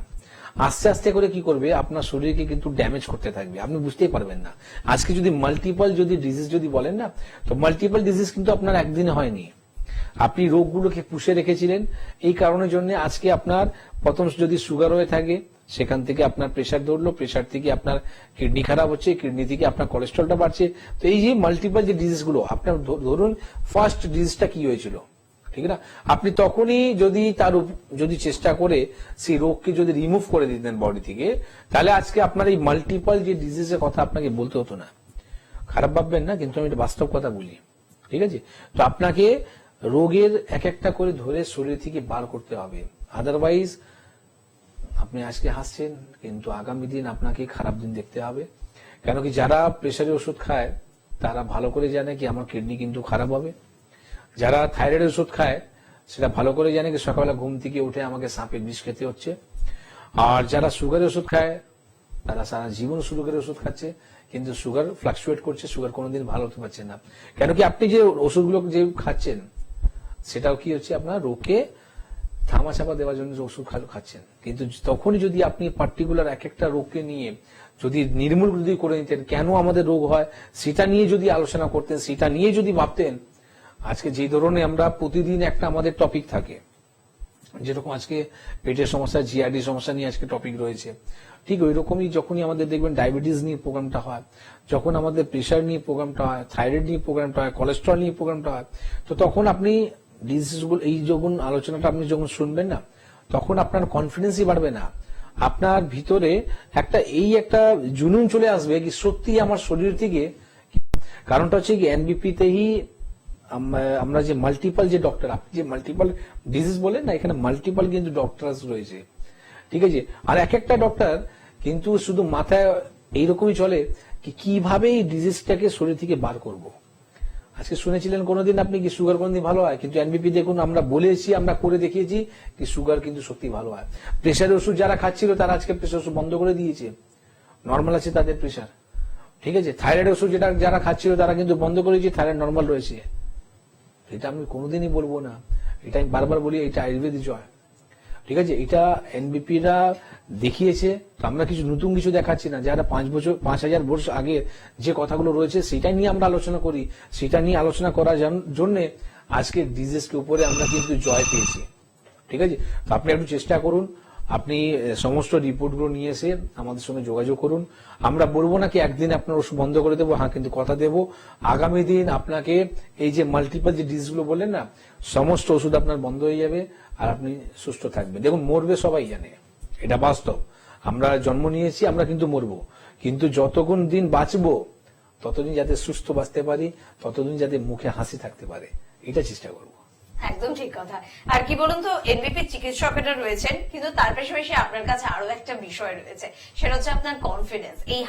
আস্তে আস্তে করে কি করবে আপনার শরীরকে কিন্তু ড্যামেজ করতে থাকবে, আপনি বুঝতেই পারবেন না। আজকে যদি মাল্টিপল যদি ডিজিজ যদি বলেন না, তো মাল্টিপল ডিজিজ কিন্তু আপনার একদিনে হয়নি, আপনি রোগগুলোকে পুষে রেখেছিলেন। এই কারণের জন্য আজকে আপনার প্রথম যদি সুগার হয়ে থাকে, সেখান থেকে আপনার প্রেশার ধরলো, প্রেশার থেকে আপনার কিডনি খারাপ হচ্ছে, কিডনি থেকে আপনার কোলেস্ট্রলটা বাড়ছে। তো এই যে মাল্টিপল যে ডিজিজ গুলো, আপনার ধরুন ফার্স্ট ডিজিজটা কি হয়েছিল, ঠিক না, আপনি তখনই যদি যদি চেষ্টা করে সেই রোগকে যদি রিমুভ করে দিতেন বডি থেকে, তাহলে আজকে আপনার এই মাল্টিপল যে ডিজিজের কথা আপনাকে বলতে হতো না। খারাপ ভাববেন না, কিন্তু আমি এটা বাস্তব কথা বলি, ঠিক আছে। তো আপনাকে রোগের এক একটা করে ধরে শরীর থেকে বার করতে হবে, আদারওয়াইজ আপনি আজকে হাসছেন, কিন্তু আগামী দিন আপনাকে খারাপ দিন দেখতে হবে। কেন কি যারা প্রেশারের ওষুধ খায় তারা ভালো করে জানে কি আমার কিডনি কিন্তু খারাপ হবে, যারা থাইরয়েডের ওষুধ খায় সেটা ভালো করে জানে কি সকালবেলা ঘুম থেকে উঠে আমাকে সাপের বিষ খেতে হচ্ছে, আর যারা সুগারের ওষুধ খায় তারা সারা জীবন সুগারের ওষুধ খাচ্ছে, কিন্তু সুগার ফ্লাকচুয়েট করছে, সুগার কোনোদিন ভালো হতে পারছে না। কেন কি আপনি যে ওষুধগুলো যে খাচ্ছেন সেটাও কি হচ্ছে, আপনার রোগকে থামাচাপা দেওয়ার জন্য ওষুধ খাচ্ছেন, কিন্তু তখনই যদি আপনি পার্টিকুলার এক একটা রোগকে নিয়ে যদি নির্মূল যদি করে নিতেন, কেন আমাদের রোগ হয় সেটা নিয়ে যদি আলোচনা করতেন, সেটা নিয়ে যদি ভাবতেন, আজকে যে ধরনের আমরা প্রতিদিন একটা আমাদের টপিক থাকে, যেরকম আজকে পেটের সমস্যা, জিআরডি সমস্যা নিয়ে আজকে টপিক রয়েছে, ঠিক ওই রকমই যখনই আমাদের দেখবেন ডায়াবেটিস নিয়ে প্রোগ্রামটা হয়, যখন আমাদের প্রেশার নিয়ে প্রোগ্রামটা হয়, থাইরয়েড নিয়ে প্রোগ্রামটা হয়, কোলেস্ট্রল নিয়ে প্রোগ্রামটা হয়, তো তখন আপনি ডিজিজগুলো এই যখন আলোচনাটা আপনি যখন শুনবেন না, তখন আপনার কনফিডেন্সই বাড়বে না, আপনার ভিতরে একটা জুনুন চলে আসবে কি সত্যি আমার শরীর থেকে। কারণটা হচ্ছে কি এনবিপি তেই আমরা যে মাল্টিপল যে ডক্টর, আপনি যে মাল্টিপল ডিজিজ বলেন না, এখানে মাল্টিপল কিন্তু ডক্টরস রয়েছে, ঠিক আছে। আর এক একটা ডক্টর কিন্তু শুধু মাথায় এইরকমই চলে কি কিভাবে এই ডিজিজটাকে শরীর থেকে বার করব। আজকে শুনেছিলেন কোনোদিন আপনি কি সুগার কোনোদিন ভালো হয়, কিন্তু এনবিপি দেখুন আমরা বলেছি, আমরা করে দেখিয়েছি কি সুগার কিন্তু সত্যি ভালো হয়। প্রেশারের ওষুধ যারা খাচ্ছিল তারা আজকে প্রেশার ওষুধ বন্ধ করে দিয়েছে, নর্মাল আছে তাদের প্রেশার, ঠিক আছে। থাইরয়েড ওষুধ যারা খাচ্ছিল তারা কিন্তু বন্ধ করে দিয়েছে, থাইরয়েড নর্মাল রয়েছে। এটা আমি কোনোদিনই বলবো না, এটা আমি বারবার বলি, এটা আয়ুর্বেদিক জয়, ঠিক আছে। এটা এনবিপিরা দেখিয়েছে, তো আমরা কিছু নতুন কিছু দেখাচ্ছি না, যারা 5,000 বছর আগে যে কথাগুলো রয়েছে সেটা নিয়ে আমরা আলোচনা করি, সেটা নিয়ে আলোচনা করার জন্য আজকে ডিজিজকে উপরে আমরা কিন্তু জয় পেয়েছি, ঠিক আছে। তো আপনি একটু চেষ্টা করুন, আপনি সমস্ত রিপোর্টগুলো নিয়ে এসে আমাদের সঙ্গে যোগাযোগ করুন। আমরা বলবো না কি একদিন আপনার ওষুধ বন্ধ করে দেবো, হ্যাঁ, কিন্তু কথা দেবো আগামী দিন আপনাকে এই যে মাল্টিপল যে ডিজিজগুলো বললেন না, সমস্ত ওষুধ আপনার বন্ধ হয়ে যাবে আর আপনি সুস্থ থাকবেন। দেখুন মরবে সবাই জানে, এটা বাস্তব, আমরা জন্ম নিয়েছি, আমরা কিন্তু মরবো, কিন্তু যতক্ষণ দিন বাঁচবো ততদিন যাতে সুস্থ বাঁচতে পারি, ততদিন যাতে মুখে হাসি থাকতে পারে, এটা চেষ্টা করবো। একদম ঠিক কথা। আর কি বলুন তো, এনবিপি চিকিৎসকেরা রয়েছেন, কিন্তু তার পাশাপাশি আপনার কাছে আরো একটা বিষয় রয়েছে, সেটা হচ্ছে আপনার কনফিডেন্স, এই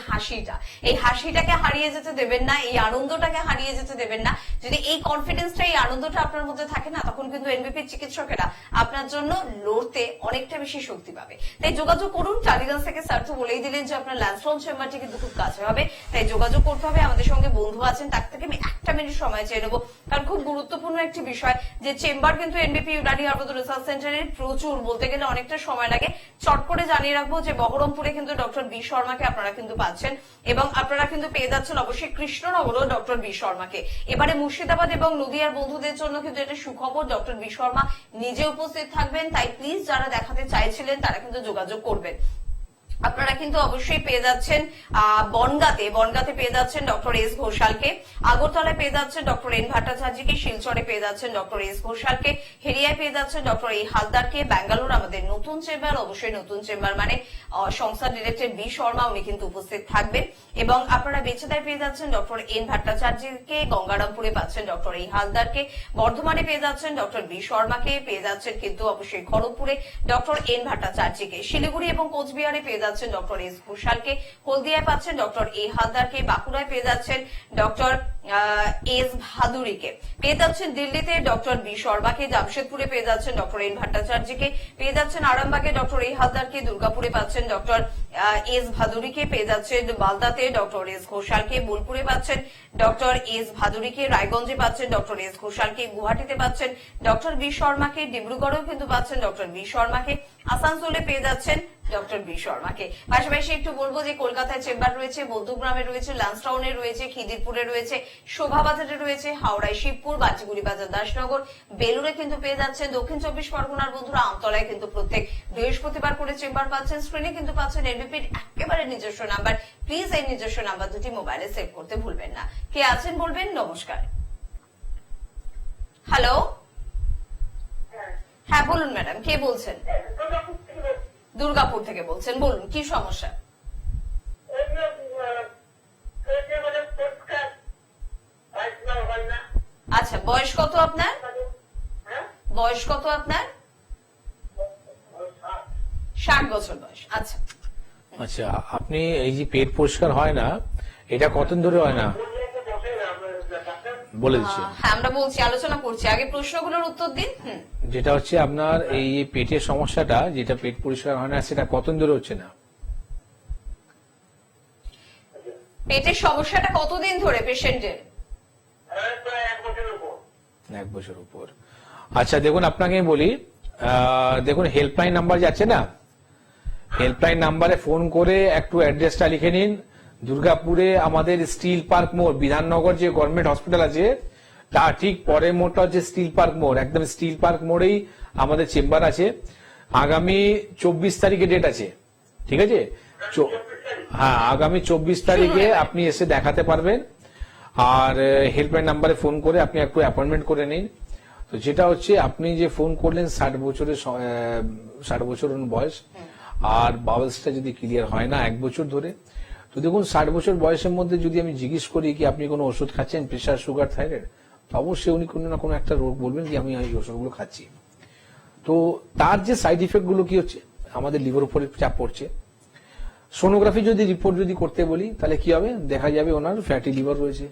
হাসিটাকে হারিয়ে যেতে দেবেন না, এই আনন্দটাকে হারিয়ে যেতে দেবেন না। যদি এই কনফিডেন্সটা, এই আনন্দটা আপনার মধ্যে থাকে না, তখন কিন্তু এনবিপি চিকিৎসকেরা আপনার জন্য লড়তে অনেকটা বেশি শক্তি পাবে। তাই যোগাযোগ করুন। টালিগঞ্জ থেকে স্যার তো বলেই দিলেন যে আপনার ল্যান্সডাউন চেম্বারটি কিন্তু খুব কাছে হবে, তাই যোগাযোগ করতে হবে। আমাদের সঙ্গে বন্ধু আছেন, তার থেকে আমি 1 মিনিট সময় চেয়ে নেবো, কারণ খুব গুরুত্বপূর্ণ একটি বিষয় যে চেম্বার কিন্তু এনবিপি ইউনানি আয়ুর্বেদ রিসার্চ সেন্টারের প্রচুর, বলতে গেলে অনেকটা সময় লাগে। চট করে জানিয়ে রাখবো যে বহরমপুরে কিন্তু ডক্টর বি শর্মাকে আপনারা কিন্তু পাচ্ছেন, এবং আপনারা কিন্তু পেয়ে যাচ্ছেন অবশ্যই কৃষ্ণনগরও ডক্টর বি শর্মাকে। এবারে মুর্শিদাবাদ এবং নদিয়ার বন্ধুদের জন্য কিন্তু এটা সুখবর, ডক্টর বি শর্মা নিজে উপস্থিত থাকবেন। তাই প্লিজ যারা দেখাতে চাইছিলেন তারা কিন্তু যোগাযোগ করবেন। আপনারা কিন্তু অবশ্যই পেয়ে যাচ্ছেন বনগাঁতে পেয়ে যাচ্ছেন ডক্টর এস ঘোষালকে, আগরতলায় পেয়ে যাচ্ছেন ডক্টর এন ভট্টাচার্যকে, শিলচরে পেয়ে যাচ্ছেন ডক্টর এস ঘোষালকে, হেরিয়ায় পেয়ে যাচ্ছেন ডক্টর এ হালদারকে, ব্যাঙ্গালোর আমাদের নতুন চেম্বার, অবশ্যই নতুন চেম্বার মানে সংস্থা ডিরেক্টর বি শর্মা, উনি কিন্তু উপস্থিত থাকবেন। এবং আপনারা বেছেদায় পেয়ে যাচ্ছেন ডক্টর এন ভট্টাচার্যকে, গঙ্গারামপুরে পাচ্ছেন ডক্টর এ হালদারকে, বর্ধমানে পেয়ে যাচ্ছেন ডক্টর বি শর্মাকে, পেয়ে যাচ্ছেন কিন্তু অবশ্যই খড়গপুরে ডক্টর এন ভট্টাচার্যকে, শিলিগুড়ি এবং কোচবিহারে পেয়ে যাচ্ছেন ডক্টর এস ঘোষালকে, হলদিয়ায় পাচ্ছেন ডক্টর এ হালদারকে, বাঁকুড়ায় পেয়ে যাচ্ছেন ডক্টর এস ভাদুরীকে, পেয়ে যাচ্ছেন দিল্লিতে ডক্টর বি শর্মাকে, জামশেদপুরে পেয়ে যাচ্ছেন ডক্টর এন ভট্টাচার্যকে, পেয়ে যাচ্ছেন আরামবাগে ডক্টর এ হালদারকে, দুর্গাপুরে পাচ্ছেন ডক্টর এস ভাদুরীকে, পেয়ে যাচ্ছেন মালদাতে ডক্টর এস ঘোষালকে, বোলপুরে পাচ্ছেন ডক্টর এস ভাদুরীকে, রায়গঞ্জে পাচ্ছেন ডক্টর এস ঘোষালকে, গুয়াহাটিতে পাচ্ছেন ডক্টর বি শর্মাকে, ডিব্রুগড়েও কিন্তু পাচ্ছেন ডক্টর বি শর্মাকে, আসানসোলে পেয়ে যাচ্ছেন ডক্টর বি শর্মাকে। পাশাপাশি একটু বলবো যে কলকাতায় চেম্বার রয়েছে, মধ্যগ্রামে রয়েছে, লান্সটাউনে রয়েছে, খিদিরপুরে রয়েছে, শোভাবাজারে রয়েছে, হাওড়ায় শিবপুর, বাজিগুড়ি বাজার দাসনগর, বেলুরে কিন্তু পেয়ে যাচ্ছেন। দক্ষিণ 24 পরগনার বন্ধুরা আমতলায় কিন্তু প্রত্যেক বৃহস্পতিবার করে চেম্বার পাচ্ছেন। স্ক্রিনে কিন্তু পাচ্ছেন এনবিপির একেবারে নিজস্ব নাম্বার। প্লিজ এই নিজস্ব নাম্বার দুটি মোবাইলে সেভ করতে ভুলবেন না। কে আছেন বলবেন। নমস্কার। হ্যালো, হ্যাঁ বলুন ম্যাডাম, কে বলছেন? দুর্গাপুর থেকে বলছেন, বলুন কি সমস্যা? আচ্ছা, বয়স কত আপনার? বয়স কত আপনার? 60 বছর বয়স। আচ্ছা আচ্ছা, আপনি এই যে পেট পরিষ্কার হয় না, এটা কতদিন ধরে হয় না বলে দিচ্ছি। হ্যাঁ আমরা বলছি, আলোচনা করছি, আগে প্রশ্নগুলোর উত্তর দিন। যেটা হচ্ছে আপনার এই পেটের সমস্যাটা, যেটা পেট পরিষ্কার হয় না, সেটা কতদিন ধরে হচ্ছে না? পেটের সমস্যাটা কতদিন ধরে পেশেন্টের? 1 বছর উপর। আচ্ছা দেখুন, আপনাকে আমি বলি, দেখুন হেল্পলাইন নাম্বার যাচ্ছে না, হেল্পলাইন নাম্বারে ফোন করে একটু অ্যাড্রেসটা লিখে নিন। দুর্গাপুরে আমাদের স্টিল পার্ক মোড়, বিধাননগর যে গভর্নমেন্ট হসপিটাল আছে তার ঠিক পরের মোড়টা হচ্ছে স্টিল পার্ক মোড়, একদম স্টিল পার্ক মোড়েই আমাদের চেম্বার আছে। আগামী 24 তারিখে ডেট আছে, ঠিক আছে? হ্যাঁ, আগামী 24 তারিখে আপনি এসে দেখাতে পারবেন। আর হেল্পলাইন নাম্বারে ফোন করে আপনি একটু অ্যাপয়েন্টমেন্ট করে নিন। তো যেটা হচ্ছে, আপনি যে ফোন করলেন 60 বছর বয়স, আর বাউলসটা যদি ক্লিয়ার হয় না 1 বছর ধরে, তো দেখুন 60 বছর বয়সের মধ্যে যদি আমি জিজ্ঞেস করি কি আপনি কোনো ওষুধ খাচ্ছেন, প্রেশার, সুগার, থাইরয়েড, তো অবশ্যই উনি কোনো না কোনো একটা রোগ বলবেন কি আমি এই ওষুধগুলো খাচ্ছি। তো তার যে সাইড ইফেক্ট গুলো কি হচ্ছে, আমাদের লিভার উপরে চাপ পড়ছে। সোনোগ্রাফি যদি রিপোর্ট যদি করতে বলি তাহলে কি হবে, দেখা যাবে ওনার ফ্যাটি লিভার রয়েছে।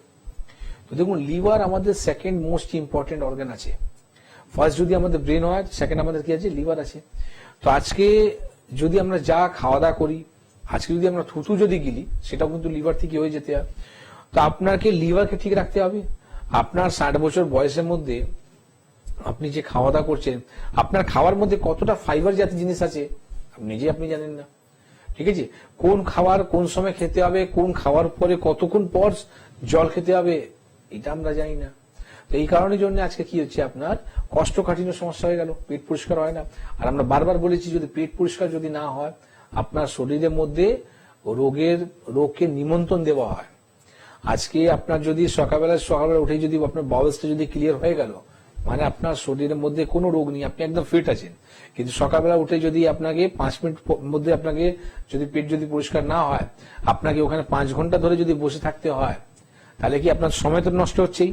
তো দেখুন, লিভার আমাদের সেকেন্ড মোস্ট ইম্পর্টেন্ট অর্গান আছে। ফার্স্ট যদি আমাদের ব্রেন হয়, সেকেন্ড আমাদের কি আছে, লিভার আছে। তো আজকে যদি আমরা যা খাওয়া দাওয়া করি, আজকে যদি আমরা থুতু যদি গিলি, সেটাও কিন্তু লিভার থেকে হয়ে যেতে হয়। তো আপনাকে লিভারকে ঠিক রাখতে হবে। আপনার 60 বছর বয়সের মধ্যে আপনি যে খাওয়া দাওয়া করছেন, আপনার খাওয়ার মধ্যে কতটা ফাইবার জাতীয় জিনিস আছে আপনি জানেন না, ঠিক আছে? কোন খাবার কোন সময় খেতে হবে, কোন খাওয়ার পরে কতক্ষণ পর জল খেতে হবে, এটা আমরা জানি না। তো এই কারণের জন্য আজকে কি হচ্ছে, আপনার কষ্টকাঠিন্য সমস্যা হয়ে গেল, পেট পরিষ্কার হয় না। আর আমরা বারবার বলেছি, যদি পেট পরিষ্কার যদি না হয়, আপনার শরীরের মধ্যে রোগকে নিমন্ত্রণ দেওয়া হয়। আজকে আপনার যদি সকালবেলা উঠে যদি আপনার বাউলসটা যদি ক্লিয়ার হয়ে গেল, মানে আপনার শরীরের মধ্যে কোনো রোগ নেই, আপনি একদম ফিট আছেন। কিন্তু সকালবেলা উঠে যদি আপনাকে 5 মিনিট মধ্যে আপনাকে যদি পেট যদি পরিষ্কার না হয়, আপনাকে ওখানে 5 ঘন্টা ধরে যদি বসে থাকতে হয়, তাহলে কি আপনার সময় তো নষ্ট হচ্ছেই,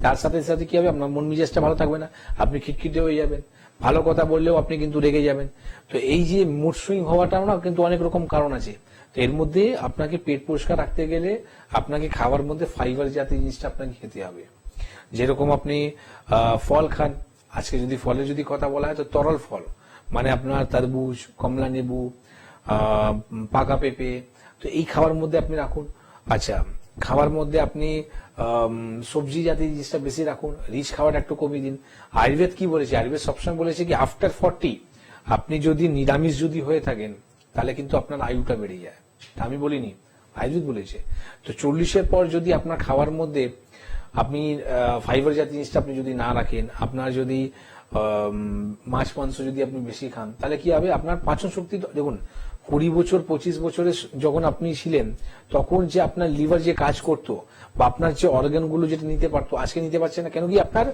তার সাথে সাথে কি হবে, আপনার মন মেজাজটা ভালো থাকবে না, আপনি খিটখিটে হয়ে যাবেন, ভালো কথা বললেও আপনি কিন্তু রেগে যাবেন। তো এই যে মুড সুইং হওয়াটাও না কিন্তু অনেক রকম কারণ আছে। তো এর মধ্যে আপনাকে পেট পরিষ্কার রাখতে গেলে আপনাকে খাবার মধ্যে ফাইবার জাতীয় জিনিসটা আপনাকে খেতে হবে। যেরকম আপনি ফল খান, আজকে যদি ফলের যদি কথা বলা হয়, তো তরল ফল মানে আপনার তরমুজ, কমলা লেবু, পাকা পেঁপে, তো এই খাবার মধ্যে আপনি রাখুন। আচ্ছা, খাবার মধ্যে আপনি সবজি জাতীয় জিনিসটা বেশি রাখুন, রিচ খাবারটা একটু কমিয়ে দিন। আয়ুর্বেদ কি বলেছে, আয়ুর্বেদ সবসময় বলেছে কি আফটার 40 আপনি যদি নিরামিষ যদি হয়ে থাকেন, তাহলে কিন্তু আপনার আয়ুটা বেড়ে যায়। আমি বলিনি, আয়ুর্বেদ বলেছে। তো 40-এর পর যদি আপনার খাওয়ার মধ্যে আপনি ফাইবার জাতীয় জিনিসটা আপনি যদি না রাখেন, আপনার যদি মাছ মাংস যদি আপনি বেশি খান, তাহলে কি হবে, আপনার পাচন শক্তি, দেখুন 20 বছর 25 বছরে যখন আপনি ছিলেন তখন যে আপনার লিভার যে কাজ করতো বা আপনার যে অর্গান গুলো যেটা নিতে পারতো আজকে নিতে পারছে না, কেন কি আপনার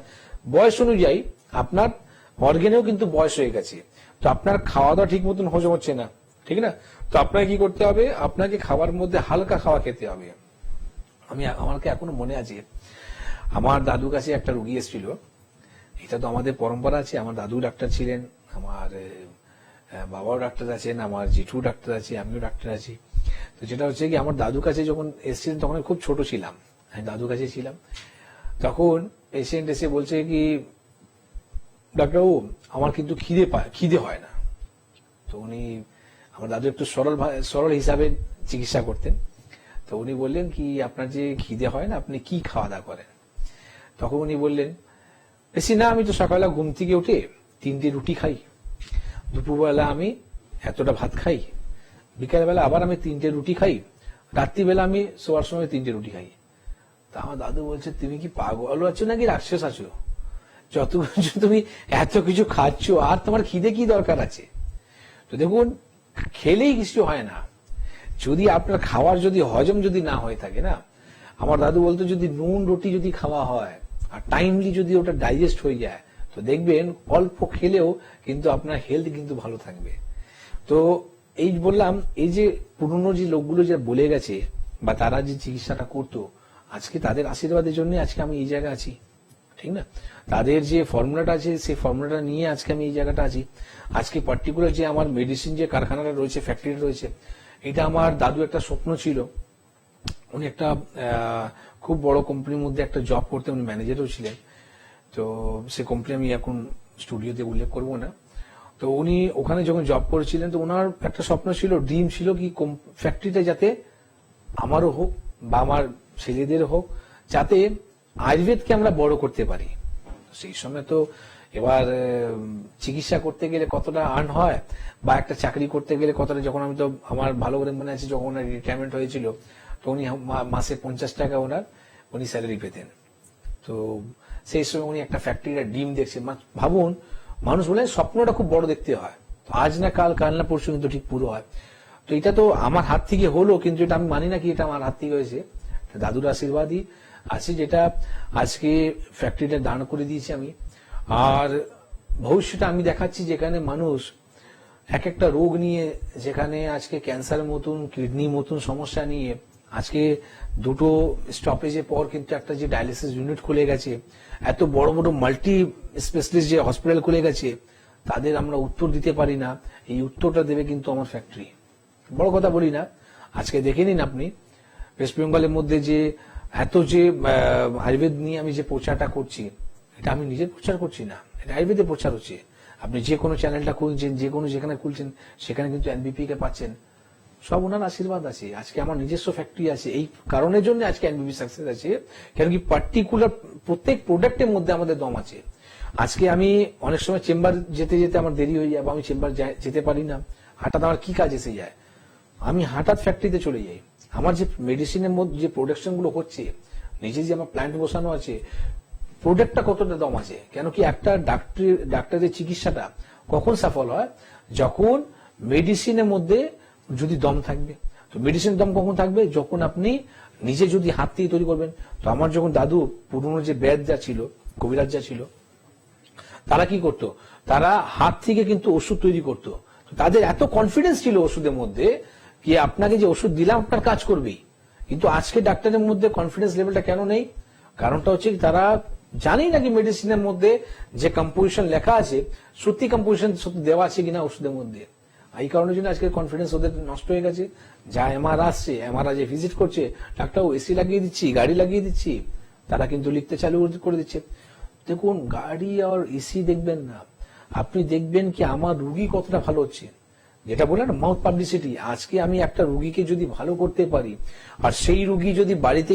বয়স অনুযায়ী আপনার অর্গানেও কিন্তু বয়স হয়ে গেছে, তো আপনার খাওয়া দাওয়া ঠিক মতন হজম হচ্ছে না, ঠিক না? তো আপনাকে কি করতে হবে, আপনাকে খাওয়ার মধ্যে হালকা খাওয়া খেতে হবে। আমাকে এখনো মনে আছে, আমার দাদু কাছে একটা রুগী এসেছিল, এটা তো আমাদের পরম্পরা আছে, আমার দাদু ডাক্তার ছিলেন, আমার বাবাও ডাক্তার আছেন, আমার জেঠু ডাক্তার আছে, আমিও ডাক্তার আছি। তো যেটা হচ্ছে কি, আমার দাদু কাছে যখন এসেছিলেন তখন আমি খুব ছোট ছিলাম, আমি দাদু কাছে ছিলাম, তখন পেশেন্ট এসে বলছে কি, ডাক্তারবাবু আমার কিন্তু খিদে হয় না। তো উনি, আমার দাদু একটু সরল হিসাবে চিকিৎসা করতেন, তো উনি বললেন কি, আপনার যে খিদে হয় না, আপনি কি খাওয়া দাওয়া করেন? তখন উনি বললেন, বেশি না, আমি তো সকালবেলা ঘুম থেকে উঠে 3টে রুটি খাই, দুপুরবেলা আমি এতটা ভাত খাই, বিকালবেলা আবার আমি 3টে রুটি খাই, রাত্রিবেলা আমি শোয়ার সময় 3টে রুটি খাই। তা আমার দাদু বলছে, তুমি কি পাগল আছো নাকি রাক্ষস আছো? যত কিছু তুমি এত কিছু খাচ্ছ, আর তোমার খিদে কি দরকার আছে? তো দেখুন, খেলেই কিছু হয় না, যদি আপনার খাওয়ার যদি হজম যদি না হয়ে থাকে না, আমার দাদু বলতো যদি নুন রুটি যদি খাওয়া হয় আর টাইমলি যদি ওটা ডাইজেস্ট হয়ে যায়, তো দেখবেন অল্প খেলেও কিন্তু আপনার হেলথ কিন্তু ভালো থাকবে। তো এই বললাম, এই যে পুরনো যে লোকগুলো যা বলে গেছে বা তারা যে চিকিৎসাটা করতো, আজকে তাদের আশীর্বাদের জন্য আজকে আমি এই জায়গায় আছি, ঠিক না? তাদের যে ফর্মুলাটা আছে সেই ফর্মুলাটা নিয়ে আজকে আমি এই জায়গাটা আছি। আজকে পার্টিকুলার যে আমার মেডিসিন যে কারখানাটা রয়েছে, ফ্যাক্টরি রয়েছে, এটা আমার দাদু একটা স্বপ্ন ছিল, উনি একটা খুব বড় কোম্পানির মধ্যে একটা জব করতেন, উনি ম্যানেজারও ছিলেন। তো সে কোম্পানি আমি এখন স্টুডিওতে উল্লেখ করবো না। তো উনি ওখানে যখন জব করেছিলেন, তো ওনার একটা স্বপ্ন ছিল, ড্রিম ছিল কি, ফ্যাক্টরিটা যাতে আমারও হোক বা আমার ছেলেদের হোক, যাতে আয়ুর্বেদকে আমরা বড় করতে পারি। সেই সময় তো এবার চিকিৎসা করতে গেলে কতটা আর্ন হয় বা একটা চাকরি করতে গেলে কতটা, যখন আমি তো আমার ভালো করে মনে আছে যখন ওনার রিটায়ারমেন্ট হয়েছিল, তো উনি মাসে 50 টাকা উনি স্যালারি পেতেন। তো সেই সময় উনি একটা ফ্যাক্টরির ডিম দেখছেন। ভাবুন, মানুষ বলে স্বপ্নটা খুব বড় দেখতে হয়, আজ না কাল, কাল না পরশু কিন্তু ঠিক পুরো হয়। তো এটা তো আমার হাত থেকে হলো, কিন্তু এটা আমি মানি না কি এটা আমার হাত থেকে হয়েছে, দাদুর আশীর্বাদই আছে, যেটা আজকে ফ্যাক্টরিটা দাঁড় করে দিয়েছি আমি। আর ভবিষ্যতে আমি দেখাচ্ছি, যেখানে মানুষ এক একটা রোগ নিয়ে, যেখানে আজকে ক্যান্সার মতন, কিডনি মতন সমস্যা নিয়ে, আজকে 2টো স্টপেজের পর কিন্তু একটা যে ডায়ালিসিস ইউনিট খুলে গেছে, এত বড় বড় মাল্টি স্পেশালিস্ট যে হসপিটাল খুলে গেছে, তাদের আমরা উত্তর দিতে পারি না। এই উত্তরটা দেবে কিন্তু আমার ফ্যাক্টরি। বড় কথা বলি না, আজকে দেখে নিন আপনি ওয়েস্ট বেঙ্গলের মধ্যে যে এত যে আয়ুর্বেদ নিয়ে আমি যে প্রচারটা করছি, এটা আমি নিজের প্রচার করছি না, এটা আয়ুর্বেদের প্রচার হচ্ছে। আপনি যে কোনো চ্যানেলটা খুলছেন, যে কোনো যেখানে খুলছেন, সেখানে কিন্তু এনবিপি কে পাচ্ছেন, সব ওনার আশীর্বাদ আছে। আজকে আমার নিজস্ব ফ্যাক্টরি আছে, এই কারণের জন্য আজকে এনবিপি সাকসেস আছে, কেন কি পার্টিকুলার প্রত্যেক প্রোডাক্টের মধ্যে আমাদের দম আছে। আজকে আমি অনেক সময় চেম্বার যেতে যেতে আমার দেরি হয়ে যায়, বা আমি চেম্বার যেতে পারি না, হঠাৎ আমার কি কাজ এসে যায়, আমি হঠাৎ ফ্যাক্টরিতে চলে যাই। আমার যে মেডিসিনের মধ্যে যে প্রোডাকশন গুলো হচ্ছে, নিজে যে আমার প্ল্যান্ট বসানো আছে, প্রোডাক্টটা কতটা দম আছে। কেন কি একটা ডাক্তারের চিকিৎসাটা কখন সফল হয়, যখন মেডিসিনের মধ্যে যদি দম থাকবে। তো মেডিসিন দম কখন থাকবে, যখন আপনি নিজে যদি হাত দিয়ে তৈরি করবেন। তো আমার যখন দাদু পুরনো যে বেদ যা ছিল, কবিরাজ যা ছিল, তারা কি করতো, তারা হাত থেকে কিন্তু ওষুধ তৈরি করতো। তাদের এত কনফিডেন্স ছিল ওষুধের মধ্যে, কি আপনাকে যে ওষুধ দিলাম আপনার কাজ করবেই। কিন্তু আজকে ডাক্তারের মধ্যে কনফিডেন্স লেভেলটা কেন নেই? কারণটা হচ্ছে তারা জানেই নাকি মেডিসিনের মধ্যে যে কম্পোজিশন লেখা আছে, সত্যি কম্পোজিশন সত্যি দেওয়া আছে কিনা ওষুধের মধ্যে। এই কারণের জন্য আজকে কনফিডেন্স ওদের নষ্ট হয়ে গেছে। যা এমআর আসছে, এমআর যে ভিজিট করছে, ডাক্তার এসি লাগিয়ে দিচ্ছি, গাড়ি লাগিয়ে দিচ্ছি, তারা কিন্তু লিখতে চালু করে দিচ্ছে। দেখুন, গাড়ি আর এসি দেখবেন না, আপনি দেখবেন কি আমার রুগী কতটা ভালো হচ্ছে। যেটা বললেন মাউথ পাবলিসিটি, আজকে আমি একটা রুগীকে যদি ভালো করতে পারি, আর সেই রুগী যদি বাড়িতে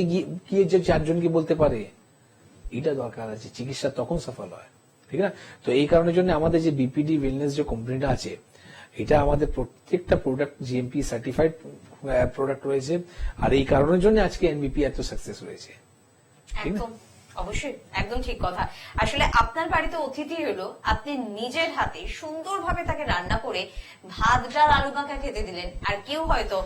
গিয়ে যে 4জনকে বলতে পারে, এটা দরকার আছে, চিকিৎসা তখন সফল হয়, ঠিক না? তো এই কারণের জন্য আমাদের যে বিপিডি ওয়েলনেস যে কোম্পানিটা আছে, এটা আমাদের প্রত্যেকটা প্রোডাক্ট জিএমপি সার্টিফাইড প্রোডাক্ট রয়েছে, আর এই কারণের জন্য আজকে এনবিপি এত সাকসেস হয়েছে। একদম অবশ্যই, একদম ঠিক কথা। আসলে আপনার বাড়িতে অতিথি হলো, আপনি নিজের হাতে সুন্দরভাবে তাকে রান্না করে ভাত ডাল আলু মাখা খেতে দিলেন, আর কেউ হয়তো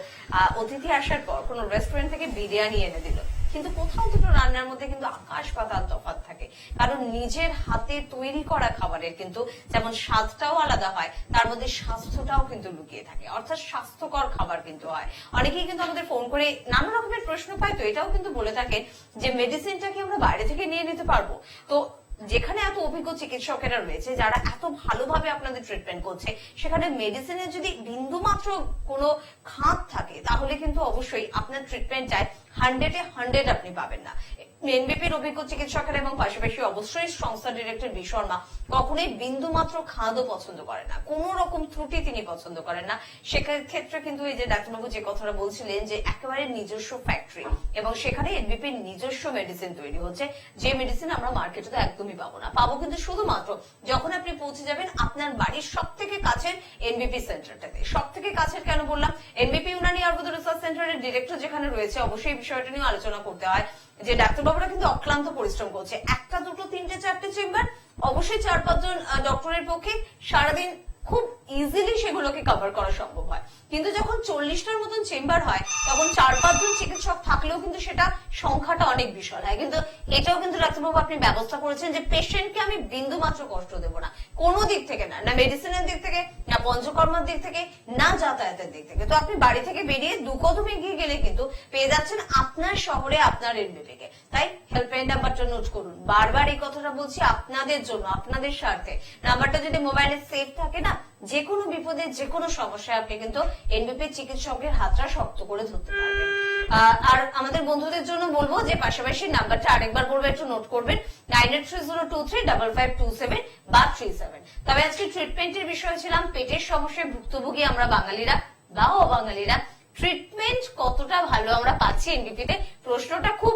অতিথি আসার পর কোনো রেস্টুরেন্ট থেকে বিরিয়ানি এনে দিল, কিন্তু কোথাও দুটো রান্নার মধ্যে কিন্তু আকাশ পাতাল তফাৎ থাকে। কারণ নিজের হাতে তৈরি করা খাবারের কিন্তু যেমন স্বাদটাও আলাদা হয়, তার মধ্যে স্বাস্থ্যটাও কিন্তু লুকিয়ে থাকে, অর্থাৎ স্বাস্থ্যকর খাবার কিন্তু হয়। অনেকেই কিন্তু আমাদের ফোন করে নানা রকমের প্রশ্ন পায়, তো এটাও কিন্তু বলে থাকে যে মেডিসিনটা কি আমরা বাইরে থেকে নিয়ে নিতে পারবো? তো যেখানে এত অভিজ্ঞ চিকিৎসকেরা রয়েছে যারা এত ভালোভাবে আপনাদের ট্রিটমেন্ট করছে, সেখানে মেডিসিনের যদি বিন্দু মাত্র কোনো খাত থাকে তাহলে কিন্তু অবশ্যই আপনার ট্রিটমেন্টটায় 100-এ 100 আপনি পাবেন না। এনবিপির অভিজ্ঞ চিকিৎসকেরা এবং পাশাপাশি অবশ্যই সংস্থা ডিরেক্টর বি শর্মা কখনোই বিন্দু মাত্র খাদও পছন্দ করেন না, কোন রকম ত্রুটি তিনি পছন্দ করেন না। সেক্ষেত্রে কিন্তু এই যে ডাক্তারবাবু যে কথাটা বলছিলেন যে একেবারে নিজস্ব ফ্যাক্টরি, এবং সেখানে এনবিপির নিজস্ব মেডিসিন তৈরি হচ্ছে, যে মেডিসিন আমরা মার্কেটে তো একদমই পাবো না। পাবো কিন্তু শুধুমাত্র যখন আপনি পৌঁছে যাবেন আপনার বাড়ির সব থেকে কাছের এনবিপি সেন্টারটাতে। সব থেকে কাছের কেন বললাম? এনবিপি ইউনানি আয়ুর্বেদ রিসার্চ সেন্টারের ডিরেক্টর যেখানে রয়েছে, অবশ্যই এই বিষয়টা নিয়ে আলোচনা করতে হয় যে ডাক্তারবাবুরা কিন্তু অক্লান্ত পরিশ্রম করছে। একটা, দুটো, তিনটে, চারটে চেম্বার, অবশ্যই 4-5 জন ডক্টরের পক্ষে সারাদিন খুব ইজিলি সেগুলোকে কভার করা সম্ভব হয়। কিন্তু যখন 40টার মতন চেম্বার হয় তখন 4-5 জন চিকিৎসক থাকলেও কিন্তু সেটা সংখ্যাটা অনেক বিশাল হয়। কিন্তু এটাও কিন্তু ডাক্তারবাবু আপনি ব্যবস্থা করেছেন যে পেশেন্টকে আমি বিন্দু মাত্র কষ্ট দেব না, কোনো দিক থেকে না, না মেডিসিনের দিক থেকে, না পঞ্চকর্মার দিক থেকে, না যাতায়াতের দিক থেকে। তো আপনি বাড়ি থেকে বেরিয়ে 2 কদম এগিয়ে গেলে কিন্তু পেয়ে যাচ্ছেন আপনার শহরে আপনার এনবিপিকে। তাই হেল্পলাইন নাম্বারটা নোট করুন, বারবার এই কথাটা বলছি আপনাদের জন্য, আপনাদের স্বার্থে। নাম্বারটা যদি মোবাইলে সেভ থাকে না, যে কোনো বিপদে যে কোনো সমস্যায় আপনি কিন্তু এনবিপি চিকিৎসকের হাতটা শক্ত করে ধরতে পারবেন। আর আমাদের বন্ধুদের জন্য বলবো যে পাশাপাশি নাম্বারটা আরেকবার বলবো, একটু নোট করবেন, 9830235527 বা 37। তবে আজকে ট্রিটমেন্টের বিষয় ছিলাম পেটের সমস্যায় ভুক্তভোগী আমরা বাঙালিরা বা অবাঙালিরা ট্রিটমেন্ট কতটা ভালো আমরা পাচ্ছি এনবিপিতে। প্রশ্নটা খুব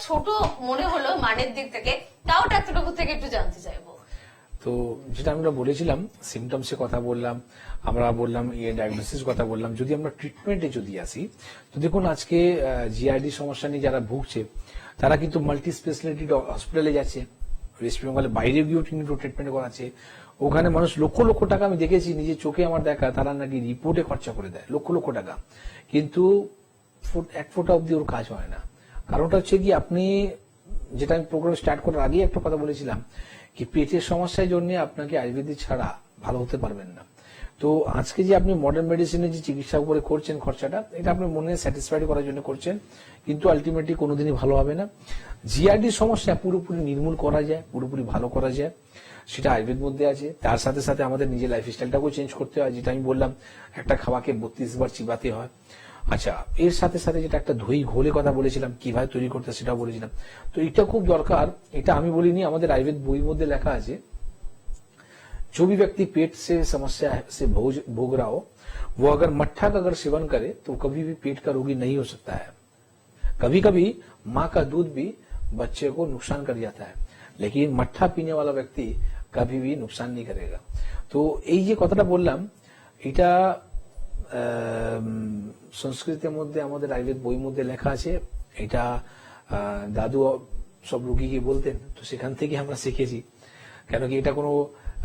ছোট মনে হলো মানের দিক থেকে, তাও ডাক্তারবাবু থেকে একটু জানতে চাইবো। তো যেটা আমরা বলেছিলাম সিমটমস এর কথা বললাম, আমরা বললাম ডায়াগনোসিস কথা বললাম। যদি আমরা ট্রিটমেন্টে যদি আসি, তো দেখুন আজকে জিআরডি সমস্যা নিয়ে যারা ভুগছে তারা কিন্তু মাল্টি স্পেশালিটি হসপিটালে যাচ্ছে, ওয়েস্ট বেঙ্গলের বাইরে গিয়েও কিন্তু ট্রিটমেন্ট করাচ্ছে। ওখানে মানুষ লক্ষ লক্ষ টাকা, আমি দেখেছি নিজের চোখে আমার দেখা, তারা নাকি রিপোর্টে খরচা করে দেয় লক্ষ লক্ষ টাকা, কিন্তু 1 ফোঁটা অব্দি ওর কাজ হয় না। কারণটা হচ্ছে কি, আপনি যেটা আমি প্রোগ্রাম স্টার্ট করার আগে একটা কথা বলেছিলাম কি পেটের সমস্যার জন্য আপনাকে আয়ুর্বেদিক ছাড়া ভালো হতে পারবেন না। তো আজকে যে আপনি মডার্ন মেডিসিনের যে চিকিৎসা উপরে করছেন খরচাটা, এটা আপনার মনে স্যাটিসফাইড করার জন্য করছেন, কিন্তু আলটিমেটলি কোনোদিনই ভালো হবে না। জিআরডি সমস্যা পুরোপুরি নির্মূল করা যায়, পুরোপুরি ভালো করা যায়, সেটা আয়ুর্বেদ মধ্যে আছে। তার সাথে সাথে আমাদের নিজের লাইফস্টাইলটাকেও চেঞ্জ করতে হয়, যেটা আমি বললাম একটা খাওয়াকে 32 বার চিবাতে হয়। আচ্ছা, এর সাথে সাথে যেটা একটা দই ঘোলে কথা বলেছিলাম কিভাবে তৈরি করতে, সেটাও বলেছিলাম। তো এটা খুব দরকার, এটা আমি বলিনি, আমাদের আয়ুর্বেদ বই মধ্যে লেখা আছে, जो भी व्यक्ति पेट से समस्या से भोग रहा हो, वो अगर मट्ठा का अगर सेवन करे तो कभी भी पेट का रोगी नहीं हो सकता है। कभी कभी माँ का दूध भी बच्चे को नुकसान कर जाता है, लेकिन मट्ठा पीने वाला व्यक्ति कभी भी नुकसान नहीं करेगा। तो এই যে কথাটা বললাম, এটা সংস্কৃতের মধ্যে আমাদের আয়ুর্বেদ বই মধ্যে লেখা আছে। এটা দাদু সব রোগীকে বলতেন, তো সেখান থেকে আমরা শিখেছি। কেন কি এটা কোনো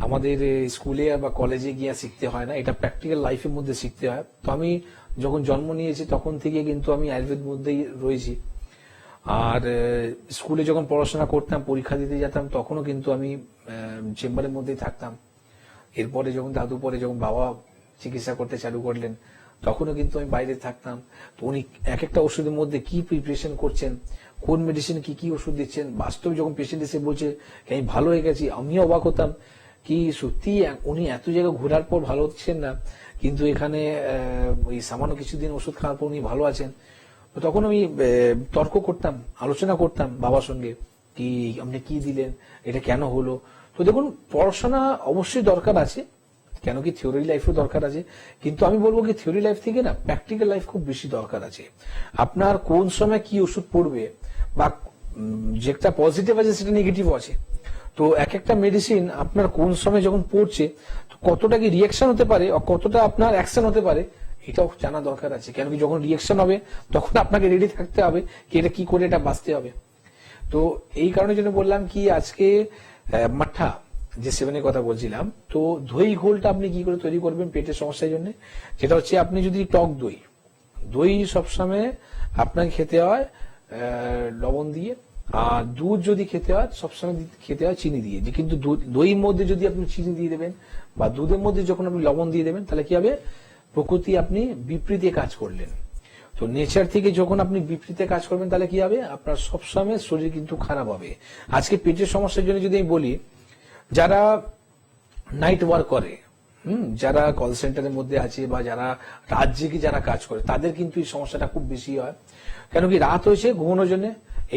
আমাদের স্কুলে বা কলেজে গিয়ে শিখতে হয় না, এটা প্র্যাকটিক্যাল লাইফের মধ্যে শিখতে হয়। তো আমি যখন জন্ম নিয়েছি তখন থেকে কিন্তু আমি আয়ুর্বেদ মধ্যেই রয়েছি। আর স্কুলে যখন পড়াশোনা করতাম, পরীক্ষা দিতে যেতাম, তখনও কিন্তু আমি চেম্বারের মধ্যেই থাকতাম। এরপরে যখন দাদু, পরে যখন বাবা চিকিৎসা করতে চালু করলেন, তখনও কিন্তু আমি বাইরে থাকতাম। তো উনি এক একটা ওষুধের মধ্যে কি প্রিপারেশন করছেন, কোন মেডিসিন কি কি ওষুধ দিচ্ছেন, বাস্তবে যখন পেশেন্ট এসে বলছে আমি ভালো হয়ে গেছি, আমিও অবাক হতাম কি সত্যি উনি এত জায়গায় ঘোরার পর ভালো হচ্ছেন না, কিন্তু এখানে ওই সামান্য কিছুদিন ওষুধ খাওয়ার পর উনি ভালো আছেন। তো তখন আমি তর্ক করতাম, আলোচনা করতাম বাবার সঙ্গে, কি আপনি কি দিলেন, এটা কেন হলো। তো দেখুন, পড়াশোনা অবশ্যই দরকার আছে, কেন কি থিওরি লাইফও দরকার আছে, কিন্তু আমি বলবো কি থিওরি লাইফ থেকে না প্র্যাকটিক্যাল লাইফ খুব বেশি দরকার আছে। আপনার কোন সময় কি ওষুধ পড়বে, বা যেটা পজিটিভ আছে সেটা নেগেটিভ আছে। তো এক একটা মেডিসিন আপনার কোন সময় যখন পড়ছে, কতটা কি রিয়াকশন হতে পারে, কতটা আপনার অ্যাকশন হতে পারে, এটাও জানা দরকার আছে। কেন কি যখন রিয়াকশন হবে তখন আপনাকে রেডি থাকতে হবে কি এটা কি করে এটা বাঁচতে হবে। তো এই কারণে জন্য বললাম কি আজকে মাঠা যে সেভেনের কথা বলছিলাম, তো দই ঘোলটা আপনি কি করে তৈরি করবেন পেটের সমস্যার জন্য, যেটা হচ্ছে আপনি যদি টক দই, দই সবসময় আপনাকে খেতে হয় লবণ দিয়ে, আর দুধ যদি খেতে হয় সবসময় খেতে হয় চিনি দিয়ে। যে কিন্তু দইয়ের মধ্যে যদি আপনি চিনি দিয়ে দেবেন বা দুধের মধ্যে যখন আপনি লবণ দিয়ে দেবেন, তাহলে কি হবে, প্রকৃতি আপনি বিপরীতে কাজ করলেন। তো নেচার থেকে যখন আপনি বিপরীতে কাজ করবেন তাহলে কি হবে, আপনার সবসময় শরীর কিন্তু খারাপ হবে। আজকে পেটের সমস্যার জন্য যদি আমি বলি, যারা নাইট ওয়ার্ক করে, যারা কল সেন্টারের মধ্যে আছে বা যারা রাত জেগে যারা কাজ করে, তাদের কিন্তু এই সমস্যাটা খুব বেশি হয়। কেন কি, রাত হয়েছে ঘুমানোর জন্য,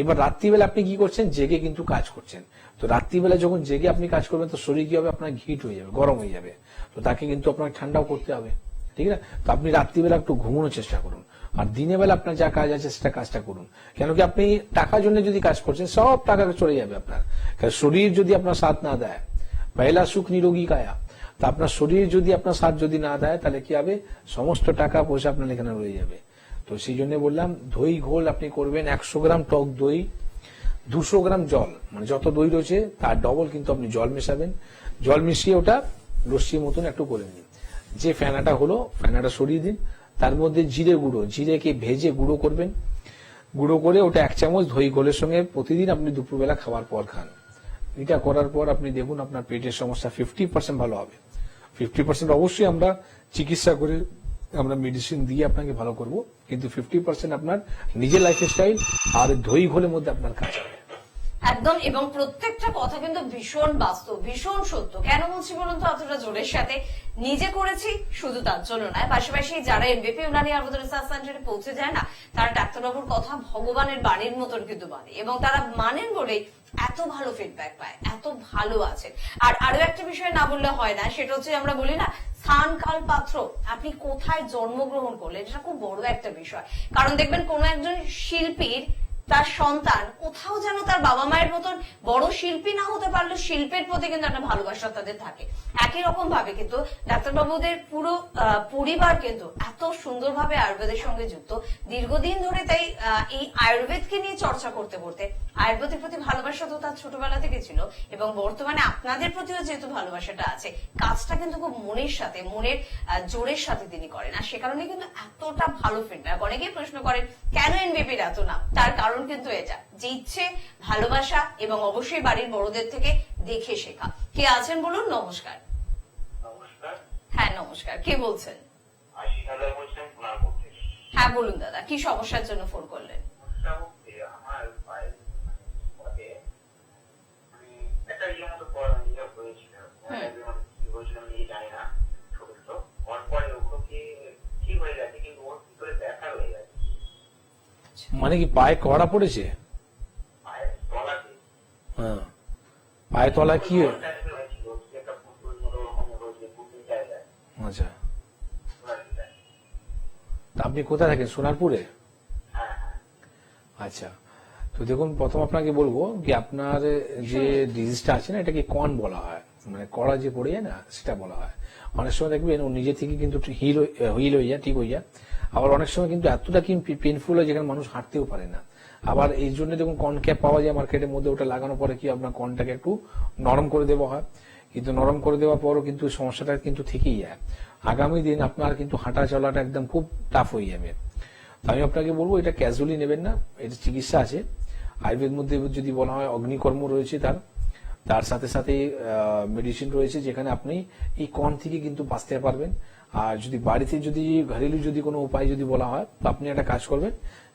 এবার রাত্রিবেলা আপনি কি করছেন, জেগে কিন্তু কাজ করছেন। তো রাত্রিবেলা যখন জেগে আপনি কাজ করবেন, তো শরীর কি হবে, আপনার হিট হয়ে যাবে, গরম হয়ে যাবে। তো তাকে কিন্তু আপনার ঠান্ডাও করতে হবে, ঠিক না? তো আপনি রাত্রিবেলা একটু ঘুমানোর চেষ্টা করুন, আর দিনের বেলা আপনার যা কাজ আছে সেটা কাজটা করুন। কেন কি, আপনি টাকার জন্য যদি কাজ করছেন, সব টাকা চলে যাবে আপনার। কারণ শরীর যদি আপনার সাথ না দেয়, পয়লা সুখ নিরোগী কায়া, তা আপনার শরীর যদি আপনার সাথ যদি না দেয়, তাহলে কি হবে, সমস্ত টাকা পয়সা আপনার এখানে রয়ে যাবে। তো সেই জন্য বললাম, দই ঘোল আপনি করবেন 100 গ্রাম টক দই, 200 গ্রাম জল, মানে যত দই রয়েছে তার ডবল কিন্তু আপনি জল মেশাবেন। জল মিশিয়ে ওটা লস্যির মতন একটু করে নিন। যে ফেনাটা হলো, ফেনাটা সরিয়ে দিন, তার মধ্যে জিরে গুঁড়ো, জিরেকে ভেজে গুঁড়ো করবেন। গুঁড়ো করে ওটা 1 চামচ দই ঘোলের সঙ্গে প্রতিদিন আপনি দুপুরবেলা খাওয়ার পর খান। এটা করার পর আপনি দেখুন আপনার পেটের সমস্যা 50% ভালো হবে। 50% অবশ্যই আমরা চিকিৎসা করে, আমরা মেডিসিন দিয়ে আপনাকে ভালো করব, কিন্তু 50% আপনার নিজের লাইফস্টাইল আর দই ঘোলের মধ্যে আপনার কাজ হবে একদম। এবং প্রত্যেকটা কথা কিন্তু ভীষণ বাস্তব, ভীষণ সত্য। কেন বলছি বলুন তো এতটা জোরের সাথে? নিজে করেছি শুধু তার জন্য নয়, পাশাপাশি যারা এমবিপি উনানি আয়ুর্বেদ রিসার্চ সেন্টারে পৌঁছে যায় না, তারা ডাক্তারবাবুর কথা ভগবানের বাণীর মতন কিন্তু মানে, এবং তারা মানেন বলেই এত ভালো ফিডব্যাক পায়, এত ভালো আছে। আর আরো একটা বিষয় না বললে হয় না, সেটা হচ্ছে আমরা বলি না, স্থান কাল পাত্র, আপনি কোথায় জন্মগ্রহণ করলেন, এটা খুব বড় একটা বিষয়। কারণ দেখবেন কোন একজন শিল্পীর তার সন্তান কোথাও যেন তার বাবা মায়ের মতন বড় শিল্পী না হতে পারলেও শিল্পের প্রতি কিন্তু একটা ভালোবাসা তাদের থাকে। একই রকম ভাবে কিন্তু ডাক্তারবাবুদের পুরো পরিবার কিন্তু এত সুন্দরভাবে আয়ুর্বেদের সঙ্গে যুক্ত দীর্ঘদিন ধরে। তাই এই আয়ুর্বেদকে নিয়ে চর্চা করতে করতে আয়ুর্বেদের প্রতি ভালোবাসা তো তার ছোটবেলা থেকে ছিল, এবং বর্তমানে আপনাদের প্রতিও যেহেতু ভালোবাসাটা আছে, কাজটা কিন্তু খুব মনের সাথে, মনের জোরের সাথে তিনি করেন। আর সে কারণে কিন্তু এতটা ভালো ফিডব্যাক। অনেকেই প্রশ্ন করেন কেন এনবিপির এত নাম, তার কারণ কিন্তু এটা, যে ইচ্ছে, ভালোবাসা এবং অবশ্যই বাড়ির বড়দের থেকে দেখে শেখা। কে আছেন বলুন? নমস্কার। নমস্কার। হ্যাঁ নমস্কার, কে বলছেন? আশিক হাজার বলছেন সোনার মধ্যে। হ্যাঁ বলুন দাদা, কি সমস্যার জন্য ফোন করলেন? আমার পায়ের পরে একটা ইয়ে মতো হয়েছিল, কি বলছিলাম জানি না, ছোট ছোট ওর পরে ওগুলো কি ঠিক হয়ে গেছে, কিন্তু ওর ভিতরে ব্যথা হয়ে গেছে। মানে কি পায়ে কড়া পড়েছে? পায়ের তলাতে। হ্যাঁ, পায়ে তলা কি? আচ্ছা, আপনি কোথায় থাকেন? সোনারপুরে? আচ্ছা, তো দেখুন, প্রথম আপনাকে বলবো কি আপনার যে ডিজিজটা আছে না, এটাকে কন বলা হয়, মানে কড়া যে পড়ে যায় না, সেটা বলা হয়। অনেক সময় দেখবেন ও নিজে থেকে কিন্তু হিল হয়ে যায়, ঠিক হয়ে যায়। আবার অনেক সময় কিন্তু এতটা কি পেনফুল হয় যেখানে মানুষ হাঁটতেও পারে না। আবার এই জন্য দেখুন কন ক্যাপ পাওয়া যায় মার্কেটের মধ্যে, ওটা লাগানোর পরে কি আপনার কনটাকে একটু নরম করে দেওয়া হয়, কিন্তু নরম করে দেওয়ার পরও কিন্তু সমস্যাটা কিন্তু থেকেই যায়। আগামী দিন আপনার কিন্তু হাঁটা চলাটা একদম খুব টাফ হয়ে যাবে। আমি আপনাকে বলবো এটা ক্যাজুয়ালি নেবেন না, এটা চিকিৎসা আছে। আয়ুর্বেদ মধ্যে যদি বলা হয় অগ্নিকর্ম রয়েছে, তার সাথে সাথে মেডিসিন রয়েছে, যেখানে আপনি এই কন থেকে কিন্তু বাঁচতে পারবেন। আর যদি বাড়িতে যদি ঘরেলু যদি কোনো উপায় যদি বলা হয়, তো আপনি একটা কাজ করবেন,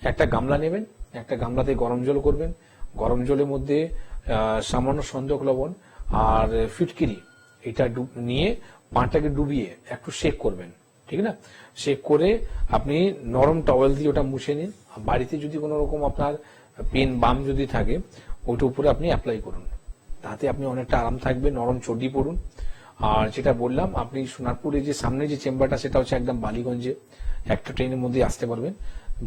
একটা গামলা নেবেন, একটা গামলাতে গরম জল করবেন, গরম জলের মধ্যে সামান্য সন্দক লবণ আর ফিটকিরি এটা নিয়ে পাটাকে ডুবিয়ে একটু শেক করবেন, ঠিক না? শেক করে আপনি নরম টাওয়েল দিয়ে ওটা মুছে নিন। বাড়িতে যদি কোনো রকম আপনার পেন বাম যদি থাকে, ওটার উপরে আপনি অ্যাপ্লাই করুন, তাতে আপনি অনেকটা আরাম থাকবে। নরম চড্ডি পরুন। আর যেটা বললাম, আপনি সোনারপুরে যে সামনে যে চেম্বারটা, সেটা হচ্ছে একদম বালিগঞ্জে, একটা ট্রেনের মধ্যে আসতে পারবেন।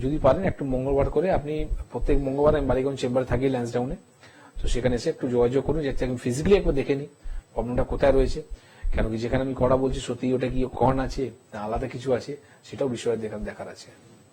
যদি পারেন একটু মঙ্গলবার করে, আপনি প্রত্যেক মঙ্গলবার আমি বালিগঞ্জ চেম্বারে থাকি ল্যান্সডাউনে, তো সেখানে এসে একটু যোগাযোগ করুন, যাতে আমি ফিজিক্যালি একবার দেখে নিই প্রবলেমটা কোথায় রয়েছে। কেন কি যেখানে আমি কড়া বলছি সত্যি ওটা কি কর্ন আছে না আলাদা কিছু আছে, সেটাও বিষয়ে দেখার আছে।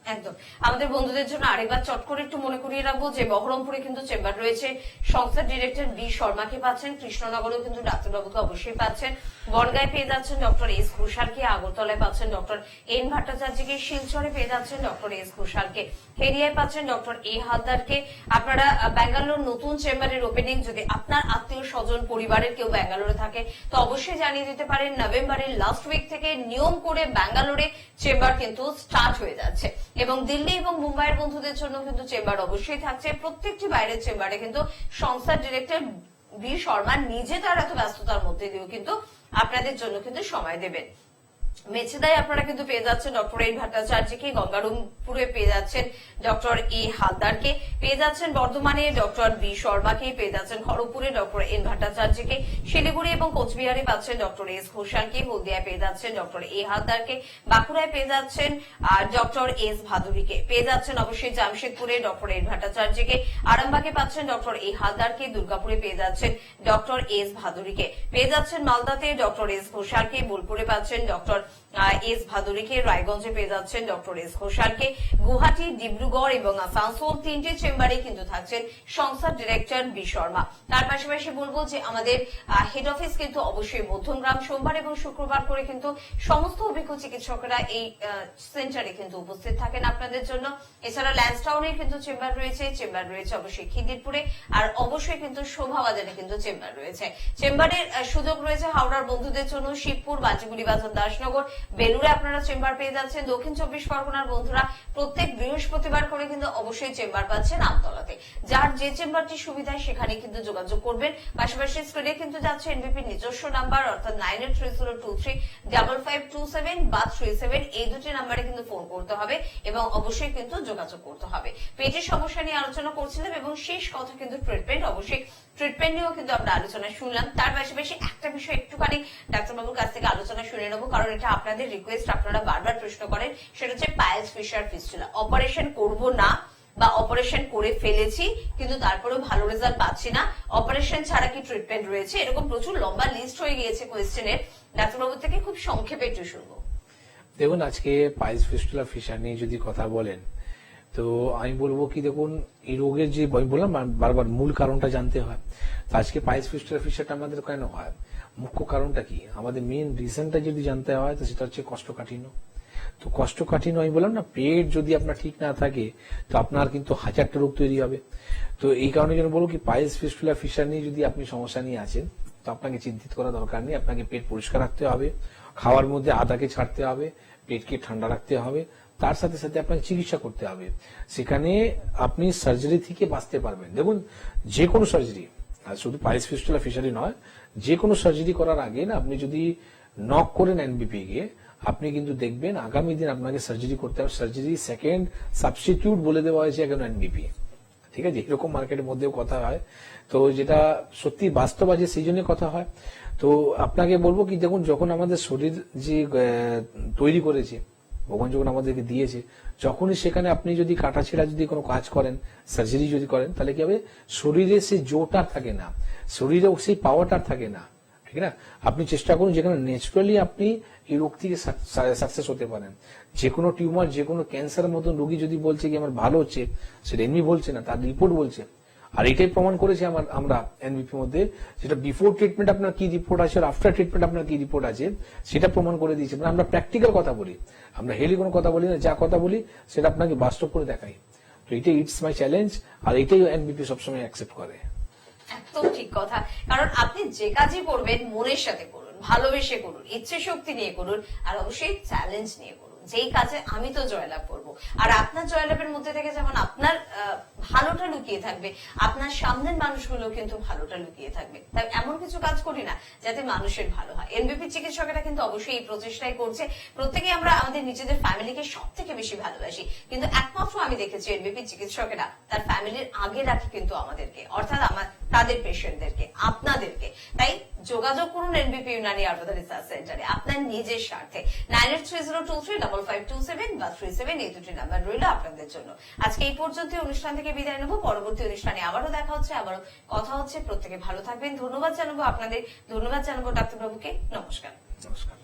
একদম। আমাদের বন্ধুদের জন্য আরেকবার চট করে একটু মনে করিয়ে রাখবো যে বহরমপুরে কিন্তু চেম্বার রয়েছে, সংস্থার ডিরেক্টর বি শর্মাকে পাচ্ছেন, কৃষ্ণনগরেও কিন্তু ডাক্তারবাবুকে অবশ্যই পাচ্ছেন, বনগাঁয় পেয়ে যাচ্ছেন ডক্টর এস ঘোষালকে, আগরতলায় পাচ্ছেন ডক্টর এন ভট্টাচার্যকে, শিলচরে পেয়ে যাচ্ছেন ডক্টর এস ঘোষালকে, হেরিয়ায় পাচ্ছেন ডক্টর এ হালদারকে। আপনারা ব্যাঙ্গালোর নতুন চেম্বারের ওপেনিং, যদি আপনার আত্মীয় স্বজন পরিবারের কেউ ব্যাঙ্গালোরে থাকে তো অবশ্যই জানিয়ে দিতে পারেন, নভেম্বরের লাস্ট উইক থেকে নিয়ম করে ব্যাঙ্গালোরে চেম্বার কিন্তু স্টার্ট হয়ে যাচ্ছে, এবং দিল্লি এবং মুম্বাইয়ের বন্ধুদের জন্য কিন্তু চেম্বার অবশ্যই থাকছে। প্রত্যেকটি বাইরের চেম্বারে কিন্তু সংস্থার ডিরেক্টর বি শর্মা নিজে তার এত ব্যস্ততার মধ্যে দিয়েও কিন্তু আপনাদের জন্য কিন্তু সময় দেবেন। মেছেদায় আপনারা কিন্তু পেয়ে যাচ্ছেন ডক্টর এন ভট্টাচার্যকে, গঙ্গারামপুরে পেয়ে যাচ্ছেন ডক্টর এ হালদারকে, পেয়ে যাচ্ছেন বর্ধমানে ডক্টর বি শর্মাকে, পেয়ে যাচ্ছেন খড়গপুরে ডক্টর এন ভট্টাচার্যকে, শিলিগুড়ি এবং কোচবিহারে পাচ্ছেন ডক্টর এস ঘোষালকে, হলদিয়ায় পেয়ে যাচ্ছেন ডক্টর এ হালদারকে, বাঁকুড়ায় পেয়ে যাচ্ছেন ডক্টর এস ভাদুরীকে, পেয়ে যাচ্ছেন অবশ্যই জামশেদপুরে ডক্টর এন ভট্টাচার্যকে, আরামবাগে পাচ্ছেন ডক্টর এ হালদারকে, দুর্গাপুরে পেয়ে যাচ্ছেন ডক্টর এস ভাদুরীকে, পেয়ে যাচ্ছেন মালদাতে ডক্টর এস ঘোষালকে, বোলপুরে পাচ্ছেন ডক্টর এস ভাদুরীকে, রায়গঞ্জে পেয়ে যাচ্ছেন ডক্টর এস ঘোষালকে, গুয়াহাটি, ডিব্রুগড় এবং আসানসোল তিনটি চেম্বারে কিন্তু থাকছেন সংস্থার ডিরেক্টর বি শর্মা। তার পাশাপাশি বলবো যে আমাদের হেড অফিস কিন্তু অবশ্যই মধ্যমগ্রাম, সোমবার এবং শুক্রবার করে কিন্তু সমস্ত অভিজ্ঞ চিকিৎসকরা এই সেন্টারে কিন্তু উপস্থিত থাকেন আপনাদের জন্য। এছাড়া ল্যান্সটাউনের কিন্তু চেম্বার রয়েছে অবশ্যই খিদিরপুরে, আর অবশ্যই কিন্তু শোভাবাজারে কিন্তু চেম্বার রয়েছে। চেম্বারের সুযোগ রয়েছে হাওড়ার বন্ধুদের জন্য শিবপুর, বাজিগুড়ি বাজার, দাসনগর, বেলুড়ে আপনারা চেম্বার পেয়ে যাচ্ছেন। দক্ষিণ 24 পরগনার বন্ধুরা প্রত্যেক বৃহস্পতিবার করে কিন্তু অবশ্যই চেম্বার পাচ্ছেন আমতলাতে। যার যে চেম্বারটি সুবিধা সেখানে কিন্তু যোগাযোগ করবেন। পাশাপাশি স্ক্রিনে কিন্তু যাচ্ছে এনবিপির নিজস্ব নাম্বার, অর্থাৎ 9830235527 বা 37, এই দুটি নাম্বারে কিন্তু ফোন করতে হবে এবং অবশ্যই কিন্তু যোগাযোগ করতে হবে। পেটের সমস্যা নিয়ে আলোচনা করছিলাম এবং শেষ কথা কিন্তু ট্রিটমেন্ট, অবশ্যই ট্রিটমেন্ট নিয়েও কিন্তু আমরা আলোচনা শুনলাম। তার পাশাপাশি একটা বিষয় একটুখানি ডাক্তারবাবুর কাছ থেকে আলোচনা শুনে নেবো, কারণ এটা আপনাদের রিকোয়েস্ট, আপনারা বারবার প্রশ্ন করেন, সেটা হচ্ছে পাইলস, ফিশার, ফিস্টুলা। অপারেশন করব না বা অপারেশন করে ফেলেছি কিন্তু তারপরেও ভালো রেজাল্ট পাচ্ছি না, অপারেশন ছাড়া কি ট্রিটমেন্ট রয়েছে? এরকম প্রচুর লম্বা লিস্ট হয়ে গিয়েছে কোয়েশ্চেনের, ডাক্তারবাবু থেকে খুব সংক্ষেপে একটু শুনবো। দেখুন, আজকে পাইলস, ফিস্টুলা, ফিশার নিয়ে যদি কথা বলেন তো আমি বলবো কি, দেখুন এই রোগের যে বললাম বারবার মূল কারণটা জানতে হয়। তো আজকে পাইলস, ফিস্টুলা, ফিশারটা আমাদের কেন হয়, মুখ্য কারণটা কি, আমাদের মেন রিজনটা যদি জানতে হয় তো সেটা হচ্ছে কোষ্ঠকাঠিন্য। তো কোষ্ঠকাঠিন্য আমি বললাম না, পেট যদি আপনার ঠিক না থাকে তো আপনার কিন্তু হাজারটা রোগ তৈরি হবে। তো এই কারণে যেন বলবো কি, পাইলস, ফিস্টুলা, ফিশার নিয়ে যদি আপনি সমস্যা নিয়ে আছেন তো আপনাকে চিন্তিত করা দরকার নেই। আপনাকে পেট পরিষ্কার রাখতে হবে, খাওয়ার মধ্যে আদাকে ছাড়তে হবে, পেটকে ঠান্ডা রাখতে হবে, তার সাথে সাথে আপনাকে চিকিৎসা করতে হবে। সেখানে আপনি সার্জারি থেকে বাঁচতে পারবেন। দেখুন, যে কোনো সার্জারি, আর শুধু পাইলস, ফিস্টুলা, ফিশারি নয়, যে কোনো সার্জারি করার আগে না আপনি যদি নক করেন এনবিপি কে, আপনি কিন্তু দেখবেন আগামী দিন আপনাকে সার্জারি করতে হবে। সার্জারি সেকেন্ড সাবস্টিটিউট বলে দেওয়া হয়েছে এখন এনবিপি, ঠিক আছে? এরকম মার্কেটের মধ্যেও কথা হয়, তো যেটা সত্যি বাস্তব আছে সেই জন্য কথা হয়। তো আপনাকে বলবো কি, দেখুন যখন আমাদের শরীর যে তৈরি করেছে, ভগবান যখন আমাদেরকে দিয়েছে, যখনই সেখানে আপনি যদি কাটাছেড়া যদি কোনো কাজ করেন, সার্জারি যদি করেন, তাহলে কি হবে, শরীরে সেই জোরটা থাকে না, শরীরে সেই পাওয়ারটা থাকে না, ঠিক না? আপনি চেষ্টা করুন যেখানে ন্যাচুরালি আপনি এই রোগ থেকে সাকসেস হতে পারেন। যে কোনো টিউমার, যে কোনো ক্যান্সার মতন রোগী যদি বলছে কি আমার ভালো হচ্ছে, সেটা এমনি বলছে না, তার রিপোর্ট বলছে। আর এটাই প্রমাণ করেছে আমরা এনবিপির মধ্যে, যেটা বিফোর ট্রিটমেন্ট আপনার কি রিপোর্ট আছে আর আফটার ট্রিটমেন্ট আপনার কি রিপোর্ট আছে সেটা প্রমাণ করে দিয়েছে। মানে আমরা প্র্যাকটিক্যাল কথা বলি, আমরা হেলি কোনো কথা বলি না, যা কথা বলি সেটা আপনাকে বাস্তব করে দেখাই। তো এটাই ইটস মাই চ্যালেঞ্জ, আর এটাই এনবিপি সবসময় অ্যাকসেপ্ট করে। একদম ঠিক কথা, কারণ আপনি যে কাজই করবেন মনের সাথে করুন, ভালোবেসে করুন, ইচ্ছে শক্তি নিয়ে করুন, আর অবশ্যই চ্যালেঞ্জ নিয়ে করুন। যেই কাজে আমি তো জয়লাভ করবো, আর আপনার জয়লাভের মধ্যে থেকে যেমন আপনার ভালোটা লুকিয়ে থাকবে, আপনার সামনের মানুষগুলো কিন্তু ভালোটা লুকিয়ে থাকবে। তাই এমন কিছু কাজ করি না যাতে মানুষের ভালো হয়। এনবিপি চিকিৎসকেরা কিন্তু অবশ্যই এই প্রচেষ্টাই করছে। প্রত্যেকে আমরা আমাদের নিজেদের ফ্যামিলিকে সব থেকে বেশি ভালোবাসি, কিন্তু একমাত্র আমি দেখেছি এনবিপি চিকিৎসকেরা তার ফ্যামিলির আগে রাখে কিন্তু আমাদেরকে, অর্থাৎ তাদের পেশেন্টদেরকে, আপনাদেরকে। তাই যোগাযোগ করুন এনবিপি ইউনানি আয়ুর্বেদ রিসার্চ সেন্টারে আপনার নিজের স্বার্থে। 9830235527 বা 37, এই দুটি নাম্বার রইল আপনাদের জন্য। আজকে এই পর্যন্ত অনুষ্ঠান থেকে বিদায় নেবো। পরবর্তী অনুষ্ঠানে আবারও দেখা হচ্ছে, আবারও কথা হচ্ছে। প্রত্যেকে ভালো থাকবেন। ধন্যবাদ জানাবো আপনাদের, ধন্যবাদ জানাবো ডাক্তারবাবুকে। নমস্কার। নমস্কার।